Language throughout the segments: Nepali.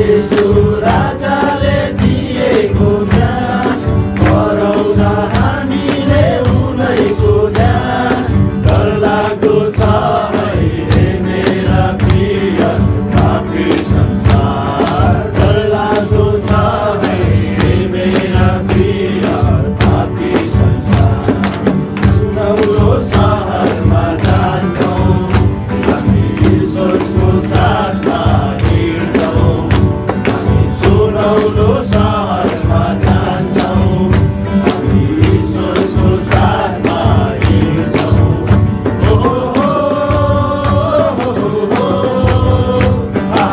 यीशु राजाले दिएको ज्ञान गरौँ न हामीले उनैको ध्यान डरलाग्दो छ अहिले मेरा प्रिय पापी संसार डरलाग्दो छ अहिले मेरा प्रिय पापी संसार सुनौलो सहरमा जान्छौँ हामी ईश्वरको साथमा हिँड्छौँ हामी सुनौलो सहरमा जान्छौँ हामी ईश्वरको साथमा हिँड्छौँ ओ हो हो हो हो आ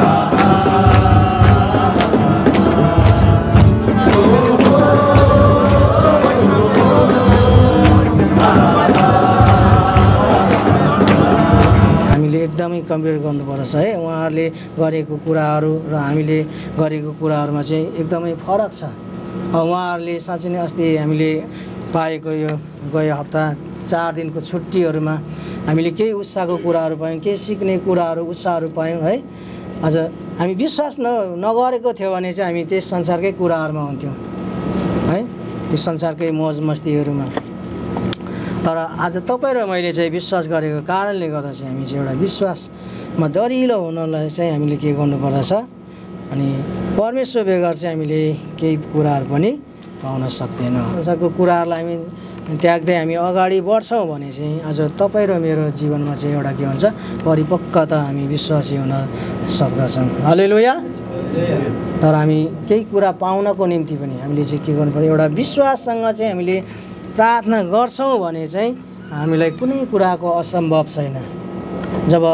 हामीले एकदमै कम्पेयर गर्नुपर्छ है। उहाँहरूले गरेको कुराहरू र हामीले गरेको कुराहरूमा चाहिँ एकदमै फरक छ। उहाँहरूले साँच्चै नै अस्ति हामीले पाएको यो गयो हप्ता 4 दिनको छुट्टीहरूमा हामीले केही उत्साहको कुराहरू पायौँ, केही सिक्ने कुराहरू उत्साहहरू पायौँ है। अझ हामी विश्वास नगरेको थियो भने चाहिँ हामी त्यस संसारकै कुराहरूमा हुन्थ्यौँ है, त्यस संसारकै मोज मस्तीहरूमा। तर आज तपाईँ र मैले चाहिँ विश्वास गरेको कारणले गर्दा चाहिँ हामी चाहिँ एउटा विश्वासमा दरिलो हुनलाई चाहिँ हामीले के गर्नुपर्दछ अनि परमेश्वर बेगर चाहिँ हामीले केही कुराहरू पनि पाउन सक्दैनौँ। संसारको कुराहरूलाई हामी त्याग्दै हामी अगाडि बढ्छौँ भने चाहिँ आज तपाईँ र मेरो जीवनमा चाहिँ एउटा के भन्छ परिपक्वता हामी विश्वासी हुन सक्दछौँ। हालेलुया। तर हामी केही कुरा पाउनको निम्ति पनि हामीले चाहिँ के गर्नु पर्यो, एउटा विश्वाससँग चाहिँ हामीले प्रार्थना गर्छौँ भने चाहिँ हामीलाई कुनै कुराको असम्भव छैन। जब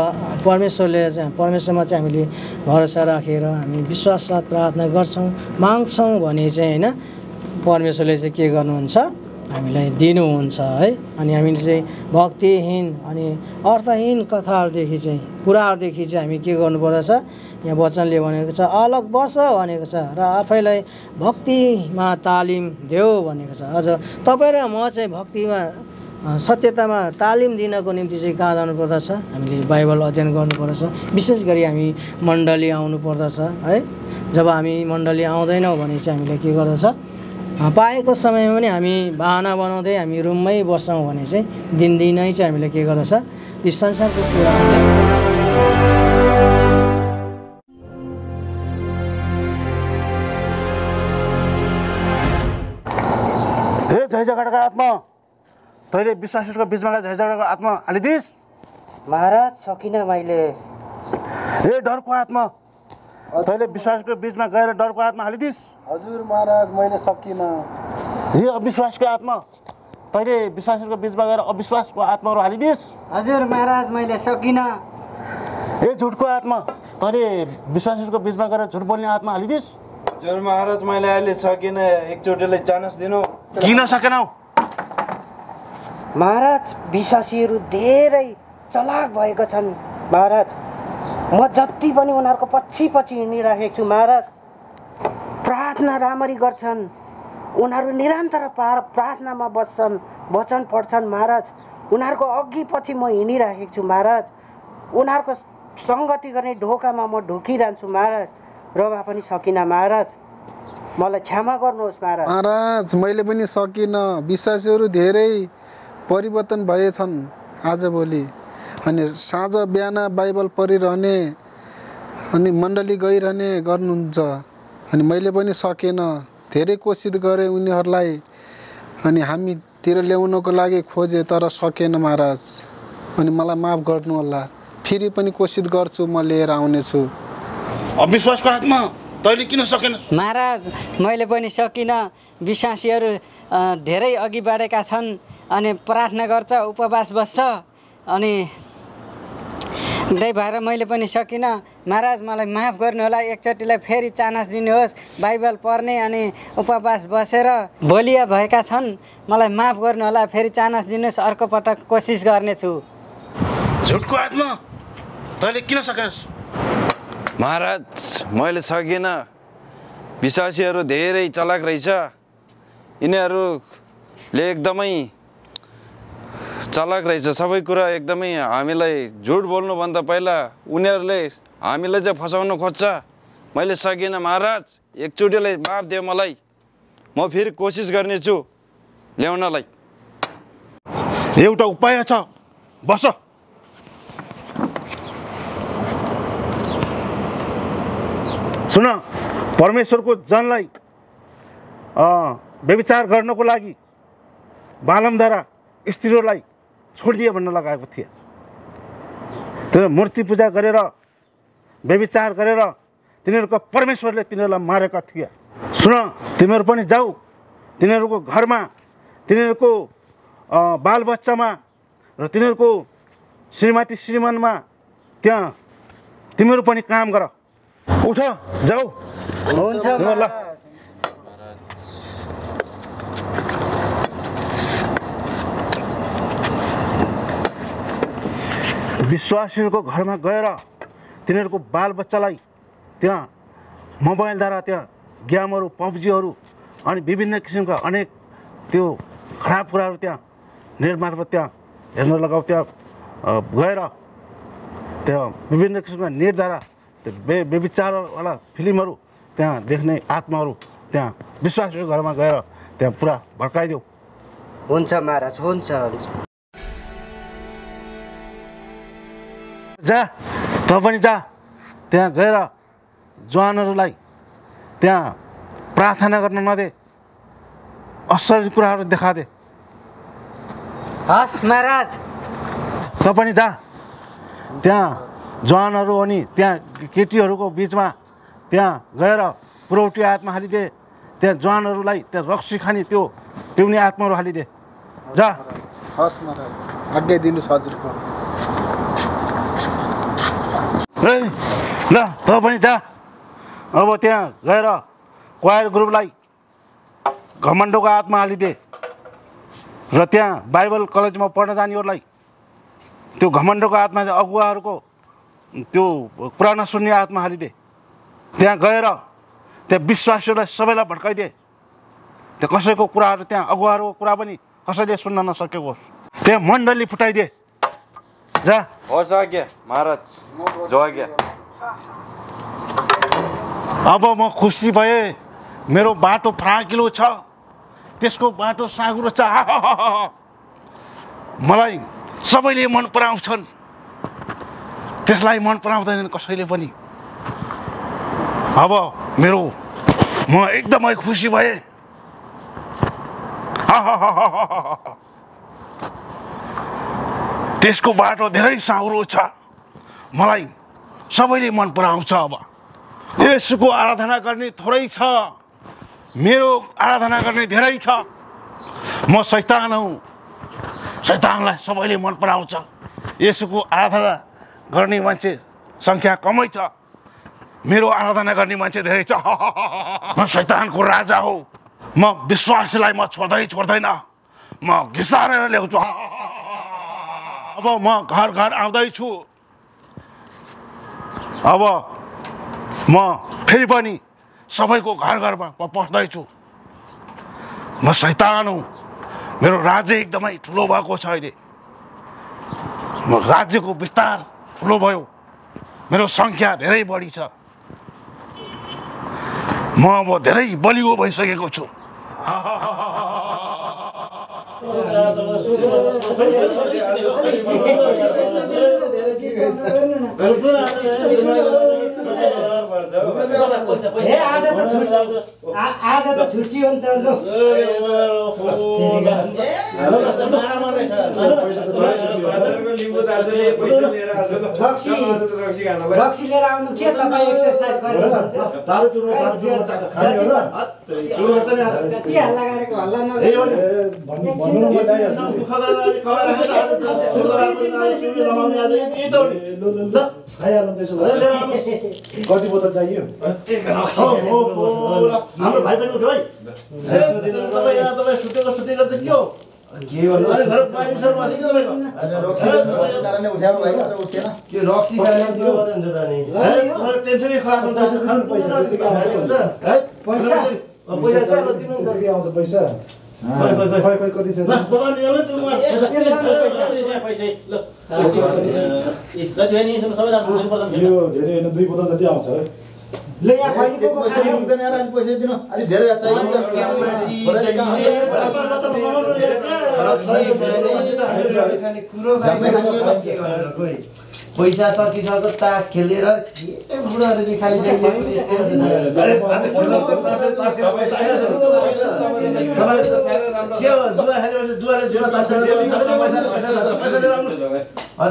परमेश्वरमा चाहिँ हामीले भरोसा राखेर हामी विश्वास साथ प्रार्थना गर्छौँ माग्छौँ भने चाहिँ होइन परमेश्वरले चाहिँ के गर्नुहुन्छ हामीलाई दिनुहुन्छ है। अनि हामीले चाहिँ भक्तिहीन अनि अर्थहीन कथाहरूदेखि चाहिँ कुराहरूदेखि चाहिँ हामी के गर्नुपर्दछ, यहाँ वचनले भनेको छ अलग बस भनेको छ र आफैलाई भक्तिमा तालिम देऊ भनेको छ। अझ तपाईँ र म चाहिँ भक्तिमा सत्यतामा तालिम दिनको निम्ति चाहिँ कहाँ जानुपर्दछ, हामीले बाइबल अध्ययन गर्नुपर्दछ। विशेष गरी हामी मण्डली आउनु पर्दछ है। जब हामी मण्डली आउँदैनौँ भने चाहिँ हामीले के गर्दछ, पाएको समयमा पनि हामी बाहना बनाउँदै हामी रुममै बस्छौँ भने चाहिँ दिनदिनै चाहिँ हामीले के गर्दछ यी संसारको कुरा हे झै झगडाको आत्मा तैँले विश्वासीहरूको बिचमा झै झगडाको आत्मा हालिदिस्। महाराज सकिनँ मैले। हे डरको आत्मा तैँले विश्वासको बिचमा गएर डरको आत्मा हालिदिस्। हजुर महाराज मैले सकिनँ। हे अविश्वासको आत्मा तैँले विश्वासीहरूको बिचमा गएर अविश्वासको आत्माहरू हालिदिस्। हजुर महाराज मैले सकिनँ। हे झुटको आत्मा तैँले विश्वासीहरूको बिचमा गएर झुट बोल्ने आत्मा हालिदिस्। हजुर महाराज मैले अहिले सकिनँ, एकचोटिलाई चान्स दिनु। किन सकेनौ? महाराज विश्वासीहरू धेरै चलाक भएका छन् महाराज। म जति पनि उनीहरूको पछि पछि हिँडिराखेको छु महाराज। प्रार्थना राम्ररी गर्छन्, उनीहरू निरन्तर प्रार्थनामा बस्छन्, वचन पढ्छन् महाराज। उनीहरूको अघि पछि म हिँडिराखेको छु महाराज। उनीहरूको सङ्गति गर्ने ढोकामा म ढुकिरहन्छु महाराज, र भए पनि सकिनँ महाराज। मलाई क्षमा गर्नुहोस् महाराज। महाराज मैले पनि सकिनँ। विश्वासीहरू धेरै परिवर्तन भएछन् आजभोलि। अनि साँझ बिहान बाइबल पढिरहने अनि मण्डली गइरहने गर्नुहुन्छ। अनि मैले पनि सकेन। धेरै कोसिस गरेँ उनीहरूलाई अनि हामीतिर ल्याउनको लागि खोजेँ तर सकेन महाराज। अनि मलाई माफ गर्नु होला। फेरि पनि कोसिस गर्छु, म लिएर आउनेछु। अविश्वासको आत्मा तैँले किन सकेन? महाराज मैले पनि सकिनँ। विश्वासीहरू धेरै अघि बढेका छन् अनि प्रार्थना गर्छ, उपवास बस्छ अनि त्यही भएर मैले पनि सकिनँ। महाराज मलाई माफ गर्नु होला। एकचोटिलाई फेरि चान्स दिनुहोस्। बाइबल पढ्ने अनि उपवास बसेर बलिया भएका छन्, मलाई माफ गर्नु होला। फेरि चान्स दिनुहोस्, अर्को पटक कोसिस गर्नेछु। झुटको आत्मा तैँले किन सकेनस्? महाराज मैले सकिनँ। विश्वासीहरू धेरै चलाक रहेछ। यिनीहरूले एकदमै चलाक रहेछ। सबै कुरा एकदमै हामीलाई झुट बोल्नुभन्दा पहिला उनीहरूले हामीलाई चाहिँ फसाउन खोज्छ। मैले सकिनँ महाराज, एकचोटिलाई माफ दियो मलाई। म फेरि कोसिस गर्नेछु ल्याउनलाई। एउटा उपाय छ, बस। सुन, परमेश्वरको जनलाई व्यभिचार गर्नको लागि बालमद्वारा स्त्रीहरूलाई छोडिदिए भन्न लगाएको थिए। त्यो मूर्ति पूजा गरेर व्यभिचार गरेर तिनीहरूको परमेश्वरले तिनीहरूलाई मारेका थिए। सुन, तिमीहरू पनि जाऊ तिनीहरूको घरमा, तिनीहरूको बालबच्चामा र तिनीहरूको श्रीमती श्रीमानमा त्यहाँ तिमीहरू पनि काम गर। उठ, जाऊ। हुन्छ ल। विश्वासीहरूको घरमा गएर तिनीहरूको बालबच्चालाई त्यहाँ मोबाइलद्वारा त्यहाँ गेमहरू, पब्जीहरू अनि विभिन्न किसिमका अनेक त्यो खराब कुराहरू त्यहाँ नेटमार्फत त्यहाँ हेर्न लगाऊ। त्यहाँ गएर त्यहाँ विभिन्न किसिमका नेटद्वारा त्यो व्यभिचारवाला फिल्महरू त्यहाँ देख्ने आत्माहरू त्यहाँ विश्वासीको घरमा गएर त्यहाँ पुरा भड्काइदेऊ। हुन्छ महाराज, हुन्छ। जा, तँ पनि जा, त्यहाँ गएर जवानहरूलाई त्यहाँ प्रार्थना गर्न नदे, असली कुराहरू देखादे। हस् महाराज। तँ पनि जा, त्यहाँ जवानहरू अनि त्यहाँ केटीहरूको बिचमा त्यहाँ गएर पुरौटी आत्मा हालिदे। त्यहाँ जवानहरूलाई त्यहाँ रक्सी खाने त्यो पिउने आत्माहरू हालिदे। जा। हस् महाराज, आज्ञा दिनुहोस् हजुरको। ल, तँ पनि जा। अब त्यहाँ गएर क्वायर ग्रुपलाई घमण्डको आत्मा हालिदे र त्यहाँ बाइबल कलेजमा पढ्न जानेहरूलाई त्यो घमण्डको आत्मा, अगुवाहरूको त्यो कुरा नसुन्ने आत्मा हालिदे। त्यहाँ गएर त्यहाँ विश्वासीहरूलाई सबैलाई भड्काइदिए। त्यो कसैको कुराहरू त्यहाँ अगुवाहरूको कुरा पनि कसैले सुन्न नसकेको होस्। त्यहाँ मण्डली फुटाइदिए। जा। होस् आज्ञा महाराज, जो आज्ञा। अब म खुसी भएँ, मेरो बाटो फराकिलो छ, त्यसको बाटो साँघुरो छ। मलाई सबैले मन पराउँछन्, त्यसलाई मन पराउँदैनन् कसैले पनि। अब म एकदमै खुसी भएँ। त्यसको बाटो धेरै साँघुरो छ, मलाई सबैले मन पराउँछ। अब यसको आराधना गर्ने थोरै छ, मेरो आराधना गर्ने धेरै छ। म शैतान हुँ, शैतानलाई सबैले मन पराउँछ। यसको आराधना गर्ने मान्छे सङ्ख्या कमै छ, मेरो आराधना गर्ने मान्छे धेरै छ। म शैतानको राजा हो। म विश्वासलाई म छोड्दैन, म घिसारेर ल्याउँछु। अब म घर घर आउँदैछु। अब म फेरि पनि सबैको घर घरमा म पस्दैछु। म शैतान हुँ, मेरो राज्य एकदमै ठुलो भएको छ। अहिले म राज्यको विस्तार ठुलो भयो, मेरो सङ्ख्या धेरै बढी छ। म अब धेरै बलियो भइसकेको छु। आज त छुट्टी हो नि त। रक्सी लिएर आउनु के तपाईँ एक्सर्साइज गर्नुहुन्छ? कति हल्ला गरेको हल्ला कति बोतल चाहियो? हाम्रो भाइ पनि उठ्यो है। तपाईँ सुतेको चाहिँ के हो? रक्सी टेन्सनै खराब हुन्छ। पैसा कति छ? यो धेरै होइन, 2 बोतल जति आउँछ है। ले यहाँ खैनी त्यति पो पैसा खाने पुग्दैन यार अलि पैसा दिनु अलि धेरै चाहिन्छ पैसा सकिसक्यो तास खेलेर के बुढाहरू चाहिँ खालि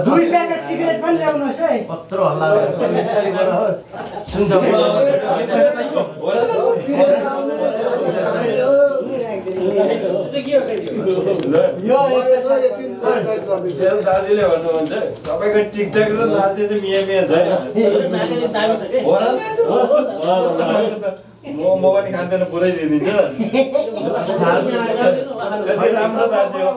दुई प्याकेट सिगरेट पनि ल्याउनुहोस् है कत्रो हल्ला सुन्छ दाजुले भन्नुहुन्छ तपाईँको टिकटक र नाच्ने चाहिँ मिया मिया छ म पनि खाँदैन पुरै दिइदिन्छ राम्रो दाजु हो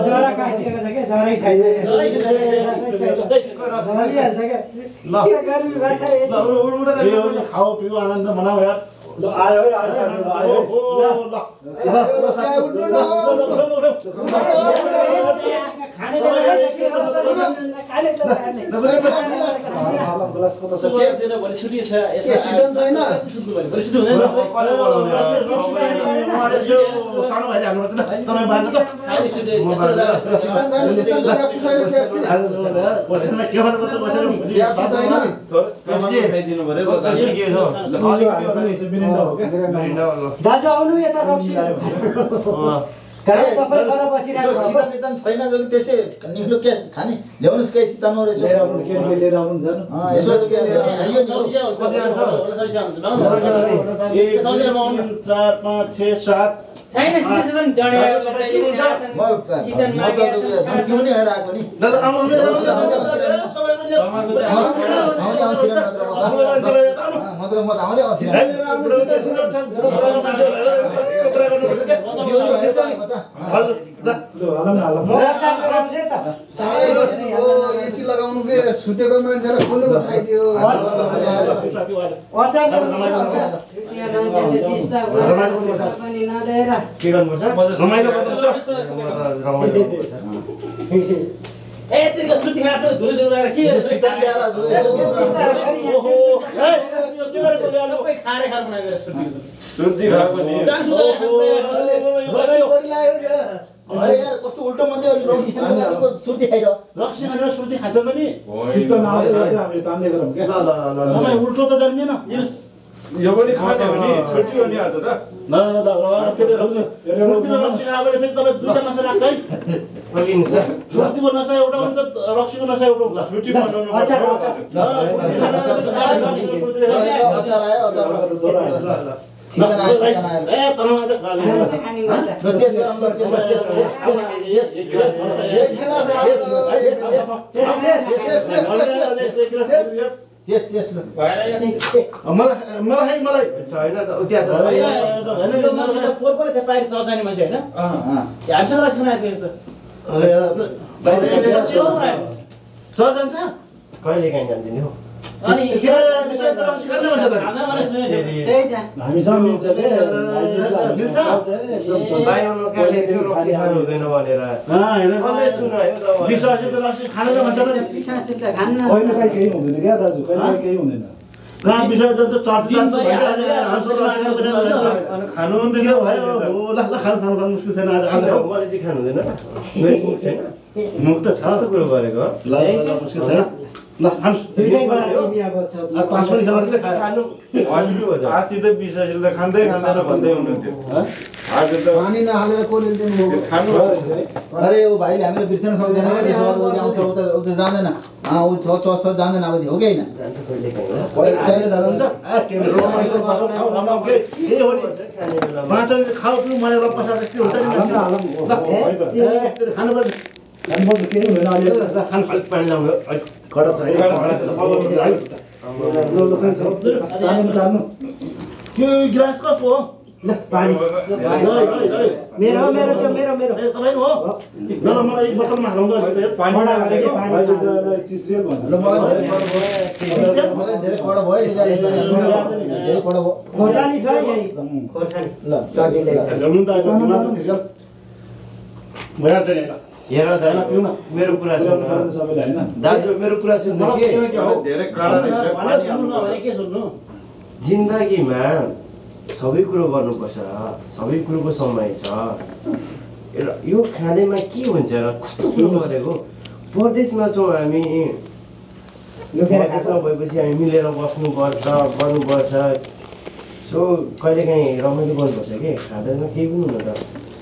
जरा काटिएको छ क्या जरै खाइदिन्छ खाऊ पिउ आनन्द मनाऊ यार ल आयो है आयो आयो खाने बेला दाजु आउनु यता रक्सी तपाईँ घर बसिरहेको सीता नितान छैन जो कि त्यसै निक्लो के खाने ल्याउनुहोस् केही सीता नरहेछ लिएर आउनु के लिएर आउनु जानु यसो के खाइयो नि 1 2 3 4 5 6 7 छैन सिजन जडेको चाहिए म त क्यों नि हेर आएको नि एसी लगाउनु के सुतेको मान्छेलाई खोल्नु खाइदियो के गर्नुपर्छ रमाइलो गर्नुपर्छ ए तिम्रो सुति खास धुरी धुरी गरेर के सीता ल्याएर ओहो ए के गरेको ल्याएर सबै खारे खार बनाएर सुति सुर्ती खाएको नि अरे यार कस्तो उल्टो मान्छे सुर्ती खाइरह रक्सी खानेर सुर्ती खान्छ पनि शीत नआउँदै रहेछ हामीले तान्दै गरौँ के तपाईँ उल्टो त जन्मिएन यो पनि खाने हो नि छुट्टी हो नि आज त न फेरि रक्सी खायो भने फेरि तपाईँ दुईटा नसा राख्छ है सुर्तीको नसा एउटा हुन्छ रक्सीको नसा एउटा हुन्छ छुट्टी बनाउनु पर्छ मलाई छैन त त्यहाँ छ पोर पोर चाहिँ पारि चचाउने मान्छे हैन हामीसँग रस बनाएको यस्तो चल जान्छ कहिले काहीँ जान्छ नि हो अनि रक्सी खाने भन्छ त हाम्रो भने सुने हामीसँग मिल्छले बाहिरमा रक्सी खानु हुँदैन भनेर विश्वासले त रक्सी खानेर भन्छ त कहिले काहीँ केही हुँदैन क्या दाजु कहिले काहीँ केही हुँदैन कहाँ विश्वास जान्छ चर्च जान्छ खानु हुँदैन खानु मुस्किल छैन आज मैले चाहिँ खानु हुँदैन मेरो मुख छैन मुख त छ कस्तो कुरो गरेको ल मुस्किल छैन ल खानुहोस् तास पनि खेल्नु खानु अस्ति त विश्वासले त खाँदै खाँदैन भन्दै हुनुहुन्थ्यो आज त पानी नहालेर कोलेल दिनुभयो खानु अरे वो भाइले हामीले बिर्सन सक्दैन क्या त्यसो गर्दा आउँछ उता जाँदैन ऊ छ जाँदैन अब हो कि होइन जान्छ कहिले काहीँ कहिले जानुहुन्छ खाऊ पिउ मलाई पैसा के हुन्छ नि खानु पर्छ खानुपर्छ केही हुँदैन अहिले खानु अलिक पानी ल्याउनु कडा छ है त्यो गिलास कसको हो ल पानी मेरो हो मेरो त्यो मेरो मेरो ए तपाईँ हो ल ल मलाई एक बोतलमा हालौँ त पानी ल मलाई धेरै कडा भयो धेरै कडा भयो खोर्सानी छ यही खोर्सानी ल चटिले ल्याउनु त भइहाल्छ नि हेर दाइ मेरो कुरा सुन्नु सबैले हैन दाजु मेरो कुरा सुन्नु के धेरै कडा रहेछ पानी सुन्नु नभए के सुन्नु जिन्दगीमा सबै कुरो गर्नुपर्छ सबै कुरोको समय छ र यो खाँदैमा के हुन्छ र कस्तो कुरो गरेको परदेशमा छौँ हामी परदेशमा भएपछि हामी मिलेर बस्नुपर्छ गर्नुपर्छ सो कहिलेकाहीँ रमाइलो गर्नुपर्छ कि खाँदैमा केही पनि हुनु त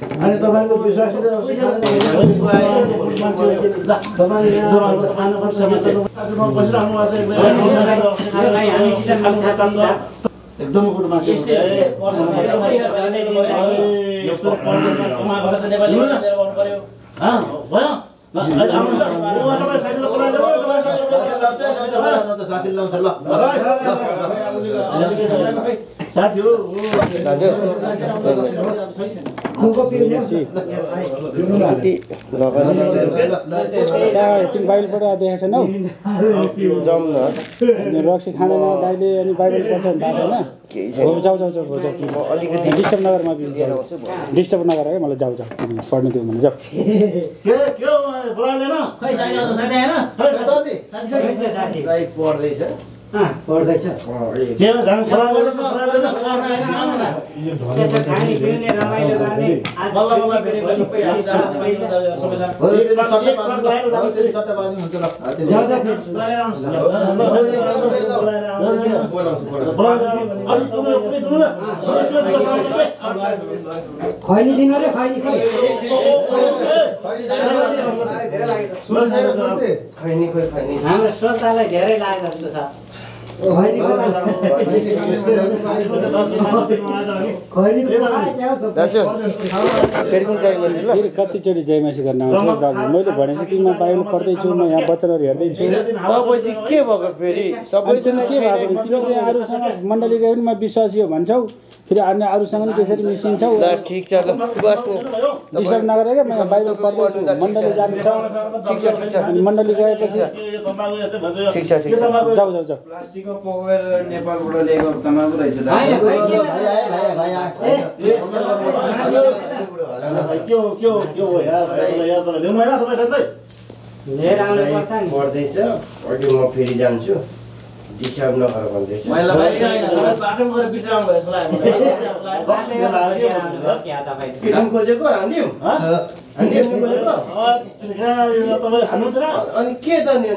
अनि तपाईको विश्वासले एकदम गुड मान्छे साथीहरु तिमी बाइबल पढेर देखेको छैनौ जाउँ न रक्सी खाँदैन गाईले अनि बाइबल पढ्छ नि थाहा छैन जाऊ जाऊ जाऊ जाऊ अलिकति डिस्टर्ब नगर म डिस्टर्ब नगर है मलाई जाऊ जाऊ पढ्नु दिउँ भने जाऊ के हो बोलाएन खै साथी आउँछ साथी आएन साथी गाई पढ्दैछ पढ्दैछ के हो जान खोला खाने पिउने रमाइलो गर्ने बल्ल बल्ल फेरि सबै हामी सबैजना हो त्यो सट्टा पार्नु हुन्छ खैनी दिनु रे खैनी खैनी हाम्रो श्रोतालाई धेरै लाग्छ जस्तो छ खैनी दाजु फेरि कुन चाहिँ मान्छे ल फेरि कतिचोटि जयमासी गर्न आउँछु बाबु मैले भनेपछि तिमीमा बाइबल पढ्दैछु म यहाँ वचनहरू हेर्दैछु तपाईँ चाहिँ के भएको फेरि सबैजना के भएको तिमी चाहिँ अरूसँग मण्डली गयो भने म विश्वासी हो भन्छौ फेरि अन्य अरूसँग पनि त्यसरी मिसिन्छौ ल ठिक छ ल बस्नु डिस्टर्ब नगरेर म यहाँ बाइबल पढ्दैछु मण्डली जान्छ ठिक छ अनि मण्डली गएपछि ठिक छ जाऊ जाऊ जाऊ प्लास्टिकको पोखेर नेपालबाट ल्याएको तमाकु रहेछ त के हो यार तर ल्याउनु हैन तपाईँ रातै लिएर आउनु पर्छ नि पढ्दैछ अहिले म फेरि जान्छु डिस्टर्ब नगर भन्दैछ मैले बाहिर हैन तपाईँ बाटोमा गएर बिचराउनु भयो जस्तो लाग्यो के दिन खोजेको हान्दियौ हान्दियौ खोजेको तपाईँ हान्नुहुन्छ र अनि के त नि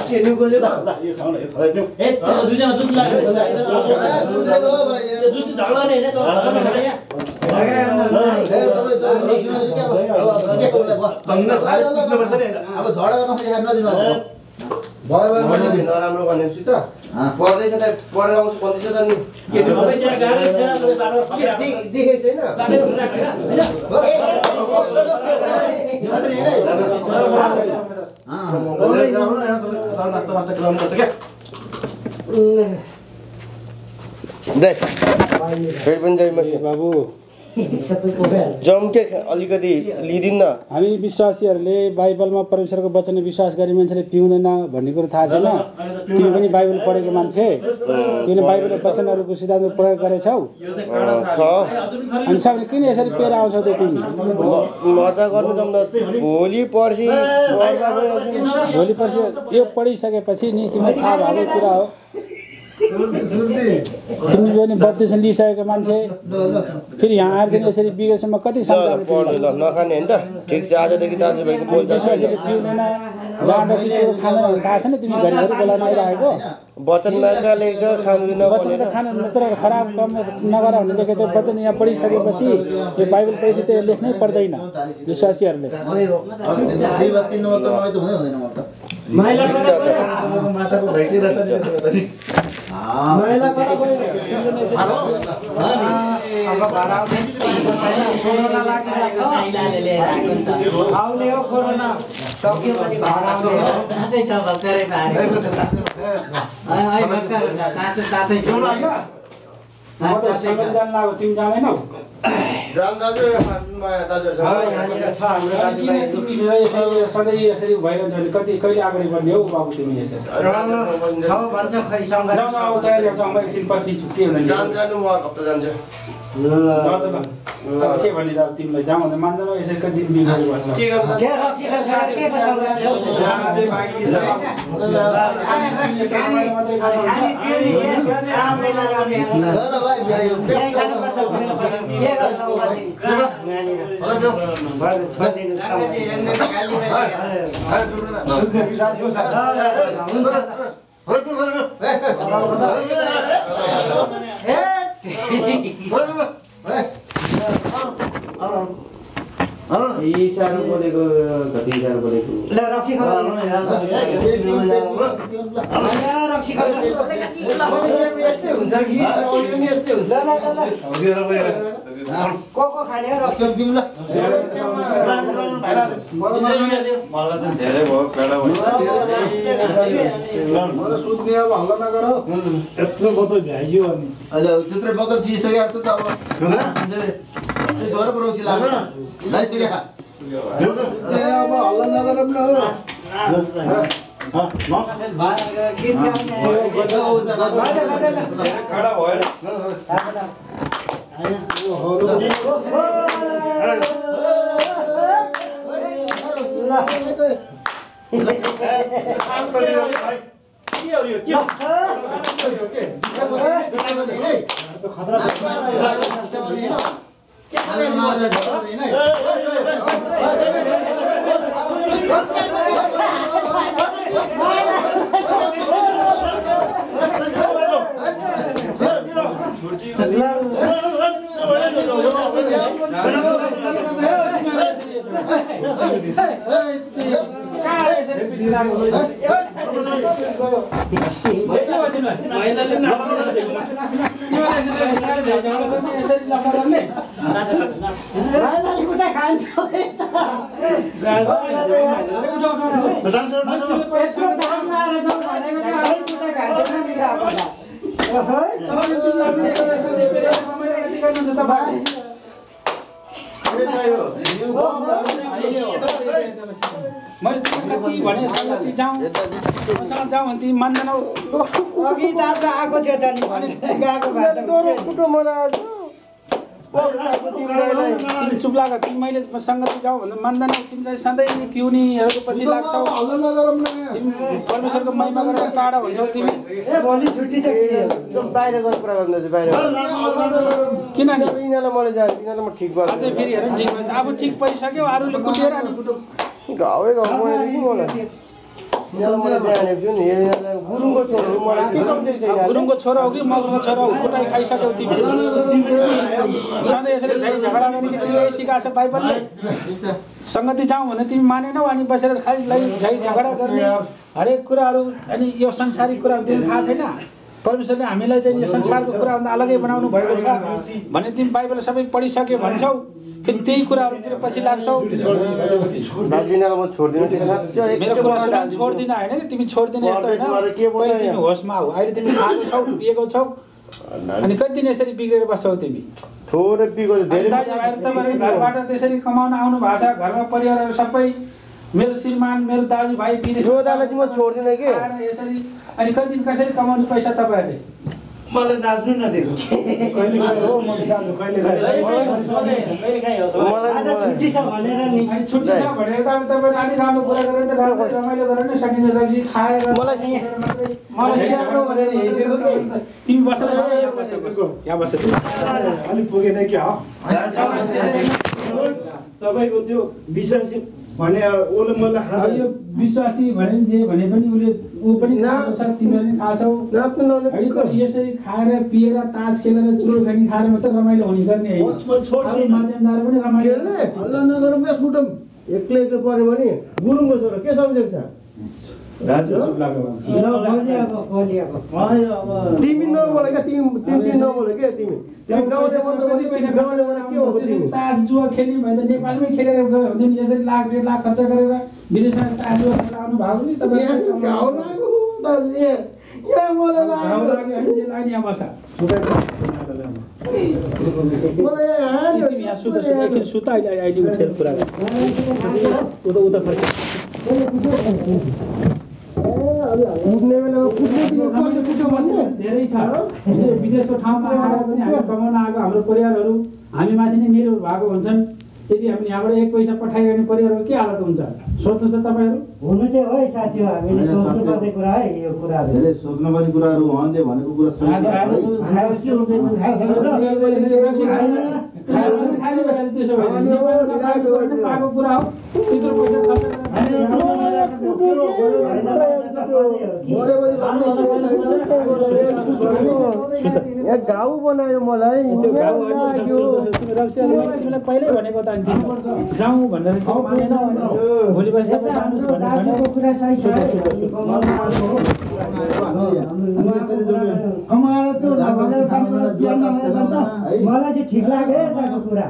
के दिन खोजेको ए दुईजना जुत्ती लाग्यो जुत्ती झगडा नि अब झडा नदिनु नराम्रो भनेपछि त पढ्दैछ त पढेर आउँछु भन्दैछ त नि देखेको छैन फेरि पनि जयमासी बाबु जम के अलिकति लिदिन्न हामी विश्वासीहरूले बाइबलमा परमेश्वरको वचनमा विश्वास गर्ने मान्छेले पिउँदैन भन्ने कुरो थाहा छैन तिमी पनि बाइबल पढेको मान्छे तिमीले बाइबल वचनहरूको सिद्धान्त प्रयोग गरेछौ अनि सबले किन यसरी पेर आउँछौ त तिमी मजा गर्नु जाउँ न भोलि पर्सि यो पढिसकेपछि नि तिमीलाई थाहा भएको कुरा हो तिमी पनि बत्तिसन लिइसकेको मान्छे फेरि यहाँ आएर चाहिँ यसरी बिगेसम्म कति नखाने होइन त ठिक छ आजदेखि दाजुभाइको विश्वासीले पिउँदैन जाँडसी त्यो खाँदैन थाहा छैन तिमी घरिघरि बोलाउन आइरहेको वचन मात्र लेख्छ खानु दिन वचन त खान तर खराब काम नगर भन्ने लेखेको छ वचन यहाँ पढिसकेपछि यो बाइबल पढेपछि त्यो लेख्नै पर्दैन विश्वासीहरूले आउने हो कोरोना सक्यो भने घर आउने तातै छ भर्खरै पारे ai भर्खर तातै तातै छ म त सँगै जान लाग्यो तिमी जाँदैनौ जान दाजु माया दाजुहरुसँग यहाँनिर छ हाम्रो किन तिमी यसरी सधैँ यसरी भइरहन्छ भने कति कहिले अगाडि बढ्ने हो बाबु तिमी यसरी छ भन्छ खै सँग जाउँ अब तयारी गर्छौँ म एकछिन पछि के हुँदैन जानु म हप्ता जान्छु अब के भन्ने त तिमीलाई जाउँ भने मान्दैनौ यसरी कति दिन बिगारी बस्छ के रक्सी खान्छ के सँग साह्रो बोलेको कति साह्रो बोलेको ल रक्सी खाऊ रक्सी खाऊ यस्तै हुन्छ कि यस्तै हुन्छ को खाने रक्सी मलाई त धेरै भयो पेडा भयो मलाई सुत्ने अब हल्ला नगर यत्रो बोतल भ्याइयो अनि अहिले त्यत्रो बोतल पिइसक्यो जस्तो त अब ज्वरो पराउँछ लाग्यो लाइसक्यो अब हल्ला नगर कडा भयो मैले कति भने सङ्गति जाउँ मसँग जाउँ भने तिमी मान्दैनौ अघि दादा आएको थियो त नि गएको भए कुटो मलाई तिमी चुप लाग तिमी मैले सङ्गति जाउँ भन्दा मान्दैनौ तिमीलाई सधैँ पिउनीहरूको पछि लाग्छौ तिमी परमेश्वरको महिमा गरेर टाढा भन्छौ तिमी भोलि छुट्टी छ बाहिर गएर कुरा गर्नु बाहिर किन नि यिनीहरूलाई मैले जानु यिनीहरूलाई म ठिक गर्छु अझै फेरि हेर ठिक भन्छ अब ठिक भइसक्यो अरूले कुटेर अनि घाउै घाउ मैले कि मलाई यिनीहरूलाई मैले जानेको छु नि यिनीहरूलाई गुरुङको छोरो हो मलाई के सम्झेको छ गुरुङको छोरा हो कि मगरको छोरा हो कुटाइ खाइसक्यौ तिमी सधैँ यसरी झै झगडा गर्ने तिमीले सिकाएको छ बाइबलले सङ्गति जाउँ भने तिमी मानेनौ अनि बसेर खालि झै झगडा गर्ने हरेक कुराहरू अनि यो सांसारिक कुराहरू तिमीलाई थाहा छैन परमेश्वरले हामीलाई चाहिँ यो संसारको कुराभन्दा अलगै बनाउनु भएको छ भने तिमी बाइबल सबै पढिसक्यो भन्छौ फेरि त्यही कुराहरूतिर पछि लाग्छौ दाजुलाई म छोड्दिनु मेरो कुरा सुन छोड्दिन होइन कि तिमी छोड्दिन यस्तो होइन पहिले तिमी होसमा आऊ अहिले तिमी खाएको छौ पिएको छौ अनि कति दिन यसरी बिग्रेर बस्छौ तिमी थोरै बिग्यो धेरै तपाईँहरू घरबाट त्यसरी कमाउन आउनु भएको छ घरमा परिवारहरू सबै मेरो श्रीमान मेरो दाजुभाइ विदेश म छोड्दिनँ कि यसरी अनि कति दिन कसरी कमाउने पैसा तपाईँहरूले मलाई नाच्नु नदिएको कहिले हो म दाजु कहिले छुट्टी छ भनेर नि अनि छुट्टी छ भनेर त अब तपाईँले अलि राम्रो कुरा गरेर त राम्रो रमाइलो गरेर नै सकिन्छ रक्सी खाएर मलाई स्याहार्नु भनेर हिँडेको कि तिमी बसेर यहाँ बस अलिक पुगेन क्या तपाईँको त्यो विश्वास भने उसले मलाई यो विश्वासी भने जे भने पनि उसले ऊ पनि खाएको छ तिमीले पनि खाछौ यसरी खाएर पिएर तास खेलेर चुरोट खानी खाएर मात्रै रमाइलो हुने गर्ने होइन माध्यमद्वारा पनि रमाइलो हल्ला नगरौँ क्या सुटौँ एक्लै एक्लै पऱ्यो भने गुरुङको छोरो के सम्झेको छ तिमी नबोले क्या तिमी नबोले क्या तिमी गाउँले मन्त्री गाउँले भने के हो तिमी तास जुवा खेल्ने भयो त नेपालमै खेलेर गयो भने नि यसरी लाख 1.5 लाख खर्च गरेर विदेशमा तास जुवा खेलेर आउनु भएको नि तपाईँ घाउ लाग्यो दाजु यहाँ मलाई घाउ लाग्यो भने चाहिँ यहाँ बसा मलाई यहाँ तिमी यहाँ सुत एकछिन सुत अहिले उठेर कुरा उता फर्क कुद्ने बेलामा कुद्ने धेरै छ विदेशको ठाउँमा आएर पनि हामी कमाउन आएको हाम्रो परिवारहरू हामी माथि नै निर्भर भएको हुन्छन् यदि हामीले यहाँबाट 1 पैसा पठाइरहने परिवारहरू के हालत हुन्छ सोच्नु त तपाईँहरू हुनु चाहिँ हो साथी हो हामीले सोच्नुपर्ने कुरा है यो कुराहरू धेरै सोच्नुपर्ने कुराहरू उहाँले भनेको कुरा त्यसो भने पाएको कुरा हो त्यत्रो पैसा यहाँ घाउ बनायो मलाई तिमीलाई पहिल्यै भनेको त जाउँ भनेर मानेन भोलि पर्सि मलाई चाहिँ ठिक लाग्यो कुरा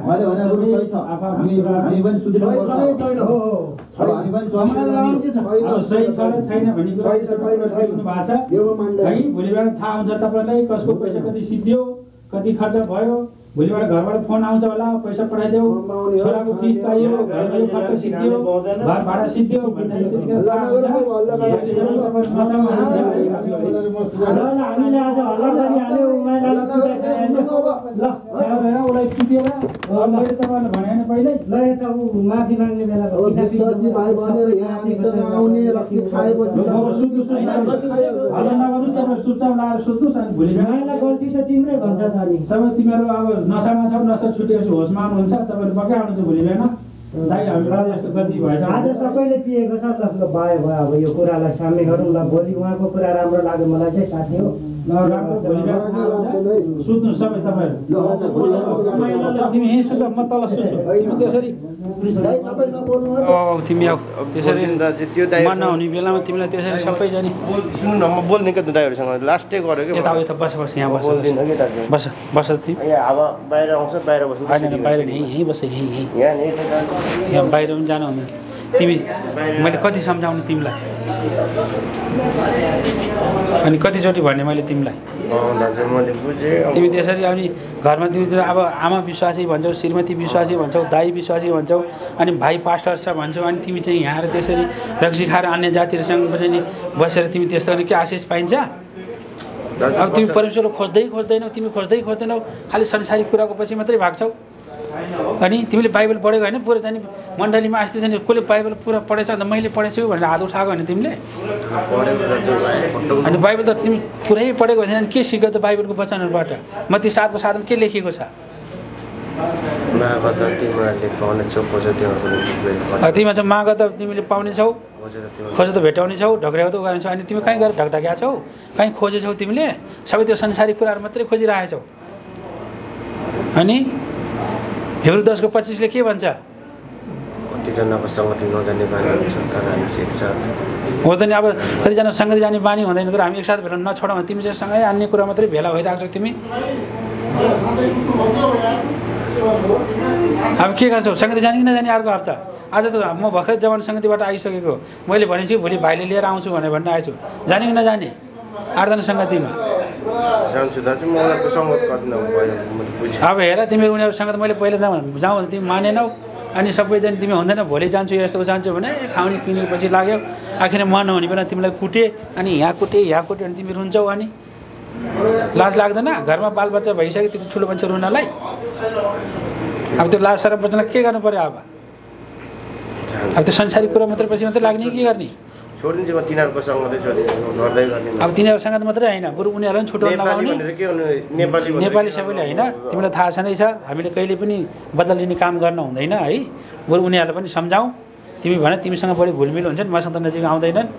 सही छ र छैन भन्ने कुरा भोलिबाट थाहा हुन्छ तपाईँलाई कसको पैसा कति सिद्धियो कति खर्च भयो भोलिबाट घरबाट फोन आउँछ होला पैसा पठाइदेऊ छोराको फिस चाहियो घरको खर्च सिद्धियो घर भाडा सिद्धियो उसलाई पिटेर मैले तपाईँलाई भने पहिल्यै ल यता माफी माग्ने बेला सुत्ताउ लाएर सुत्नुहोस् अनि भोलि गल्ती त तिम्रै भन्छ त नि सबै तिमीहरू अब नसामा छौ नसा छुटेपछि होसमा आउनुहुन्छ तपाईँहरू पक्कै आउनुहुन्छ भोलि बिहान दाइ हामीलाई यस्तो गल्ती भएछ आज सबैले पिएको छ ल भयो भयो अब यो कुरालाई साम्य गरौँ ल भोलि उहाँको कुरा राम्रो लाग्यो मलाई चाहिँ साथी हो सुत्नु सबै तपाईँहरू तिमी यहीँ सुत म तल सुत्छु त्यसरी तिमी त्यसरी मन नहुने बेलामा तिमीलाई त्यसरी सबैजना सुन्नु न म बोल्दिनँ क्या दाइहरूसँग लास्टै गरेँ कि यता यता बस बस यहाँ बस बोल्दिनँ कि दाजु बस बस तिमी यहाँ हावा बाहिर आउँछ बाहिर बस्नु होइन बाहिर यहीँ बस यहीँ यहाँ बाहिर पनि जानु हुँदैन तिमी मैले कति सम्झाउने तिमीलाई अनि कतिचोटि भने मैले तिमीलाई तिमी त्यसरी अनि घरमा तिमी अब आमा विश्वासी भन्छौ श्रीमती विश्वासी भन्छौ दाई विश्वासी भन्छौ अनि भाइ पास्टर छ भन्छौ अनि तिमी चाहिँ यहाँ त्यसरी रक्सी खाएर अन्य जातिहरूसँग बसेर तिमी त्यस्तो गर्ने के आशिष पाइन्छ अब तिमी परमेश्वर खोज्दैनौ तिमी खोज्दैनौ खालि संसारिक कुराको पछि मात्रै भाग्छौ अनि तिमीले बाइबल पढेको होइन पुरा जाने मण्डलीमा अस्ति जाने कसले बाइबल पुरा पढेछ अन्त मैले पढेछु भनेर हात उठाएको होइन तिमीले अनि बाइबल त तिमी पुरै पढेको होइन के सिक्यौ त बाइबलको वचनहरूबाट मत्ती 7को 7मा के लेखिएको छ तिमीमा चाहिँ माग त तिमीले पाउनेछौ खोज त भेटाउनेछौ ढक्राएको त उगाउनेछौ अनि तिमी कहीँ गएर ढकढक्या छौ कहीँ खोजेछौ तिमीले सबै त्यो संसारिक कुराहरू मात्रै खोजिरहेछौ अनि हिब्रू 10 को 25 के भन्छ हो त नि अब कतिजना सँगै जाने बानी हुँदैन तर हामी एकसाथ भेला नछोडौँ भने तिमी चाहिँ सँगै अन्य कुरा मात्रै भेला भइरहेको छौ तिमी अब के गर्छौ सङ्गति जाने कि नजाने अर्को हप्ता आज त म भर्खरै जवान सङ्गतिबाट आइसकेको मैले भनेछु भोलि भाइले लिएर आउँछु भनेर भन्न आएछु जाने कि नजाने 8 जना सङ्गतिमा अब हेर तिमीहरू उनीहरूसँग त मैले पहिला जाउँ भने तिमी मानेनौ अनि सबैजना तिमी हुँदैन भोलि जान्छु यस्तो जान्छु भने खाउने पिउने पछि लाग्यो आखिर मन नहुने बेला तिमीलाई कुटे अनि यहाँ कुटे अनि तिमी रुन्छौ अनि लाज लाग्दैन घरमा बालबच्चा भइसक्यो त्यति ठुलो मान्छे रुनलाई अब त्यो लाज सर बच्चालाई के गर्नु पर्यो अब त्यो संसारिक कुरा मात्रै पछि मात्रै लाग्ने के गर्ने अब तिनीहरूसँग मात्रै होइन बरु उनीहरूलाई छुट्याउन लगाउने नेपाली सबैले होइन तिमीलाई थाहा छँदैछ हामीले कहिले पनि बदला लिने काम गर्न हुँदैन है बरु उनीहरूलाई पनि सम्झाउँ तिमी भने तिमीसँग बढी घुलमिल हुन्छ नि मसँग त नजिक आउँदैनन्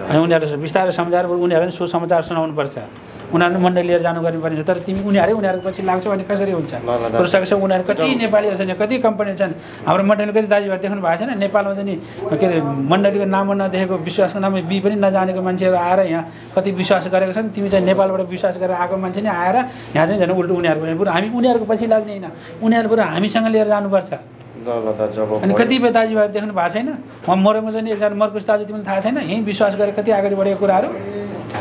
अनि उनीहरूलाई बिस्तारै सम्झाएर बरु उनीहरूलाई सुसमाचार सुनाउनुपर्छ उनीहरू मण्डली लिएर जानु पर्ने छ। तर तिमी उनीहरूको पछि लाग्छौ अनि कसरी हुन्छ? पुरुषको उनीहरू कति नेपालीहरू छन्, कति कम्पनी छन्, हाम्रो मण्डली कति दाजुभाइ देख्नु भएको छैन? नेपालमा चाहिँ नि के अरे मण्डलीको नाममा नदेखेको विश्वासको नाममा बी पनि नजानेको मान्छेहरू आएर यहाँ कति विश्वास गरेको छन्। तिमी चाहिँ नेपालबाट विश्वास गरेर आएको मान्छे नि आएर यहाँ चाहिँ झन् उल्टो उनीहरूको बरु हामी उनीहरूको पछि लाग्ने होइन, उनीहरू बरु हामीसँग लिएर जानुपर्छ। अनि कतिपय दाजुभाइ देख्नु भएको छैन? मरेको चाहिँ एकजना मर्कुस दाजु तिमीलाई थाहा छैन? यहीँ विश्वास गरेर कति अगाडि बढेको कुराहरू।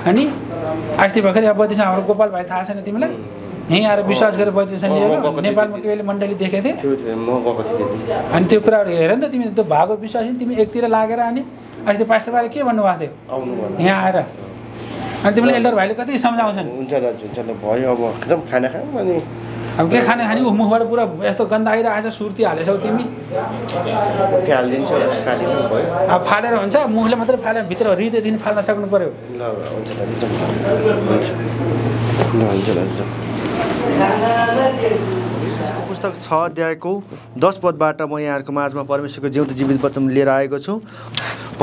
अनि अस्ति भर्खरै अब बत्तीसँग हाम्रो गोपाल भाइ थाहा छैन तिमीलाई? यहीँ आएर विश्वास गरेर बत्तीसँग लिएको नेपालमा कहिले मण्डली देखेको थिएँ। अनि त्यो कुराहरू हेर नि त तिमी त्यो भएको विश्वास तिमी एकतिर लागेर अनि अस्ति पास्टर भाइले के भन्नुभएको थियो यहाँ आएर? अनि तिमीलाई एल्डर भाइले कति सम्झाउँछन्? हुन्छ दाजु हुन्छ भयो अब एकदम खाना खाऊँ अनि अब के खाना खाने मुखबाट पुरा यस्तो गन्ध आइरहेको छ, सुर्ती हालेछौ तिमी। हालिदिन्छु अब फालेर हुन्छ? मुखले मात्रै फालेर भित्र हृदयदेखि फाल्न सक्नु पर्यो। ल हुन्छ दाजु हुन्छ दाजु। पुस्तक 6 अध्यायको 10 पदबाट म यहाँहरूको माझमा परमेश्वरको जिउँदो जीवित वचन लिएर आएको छु।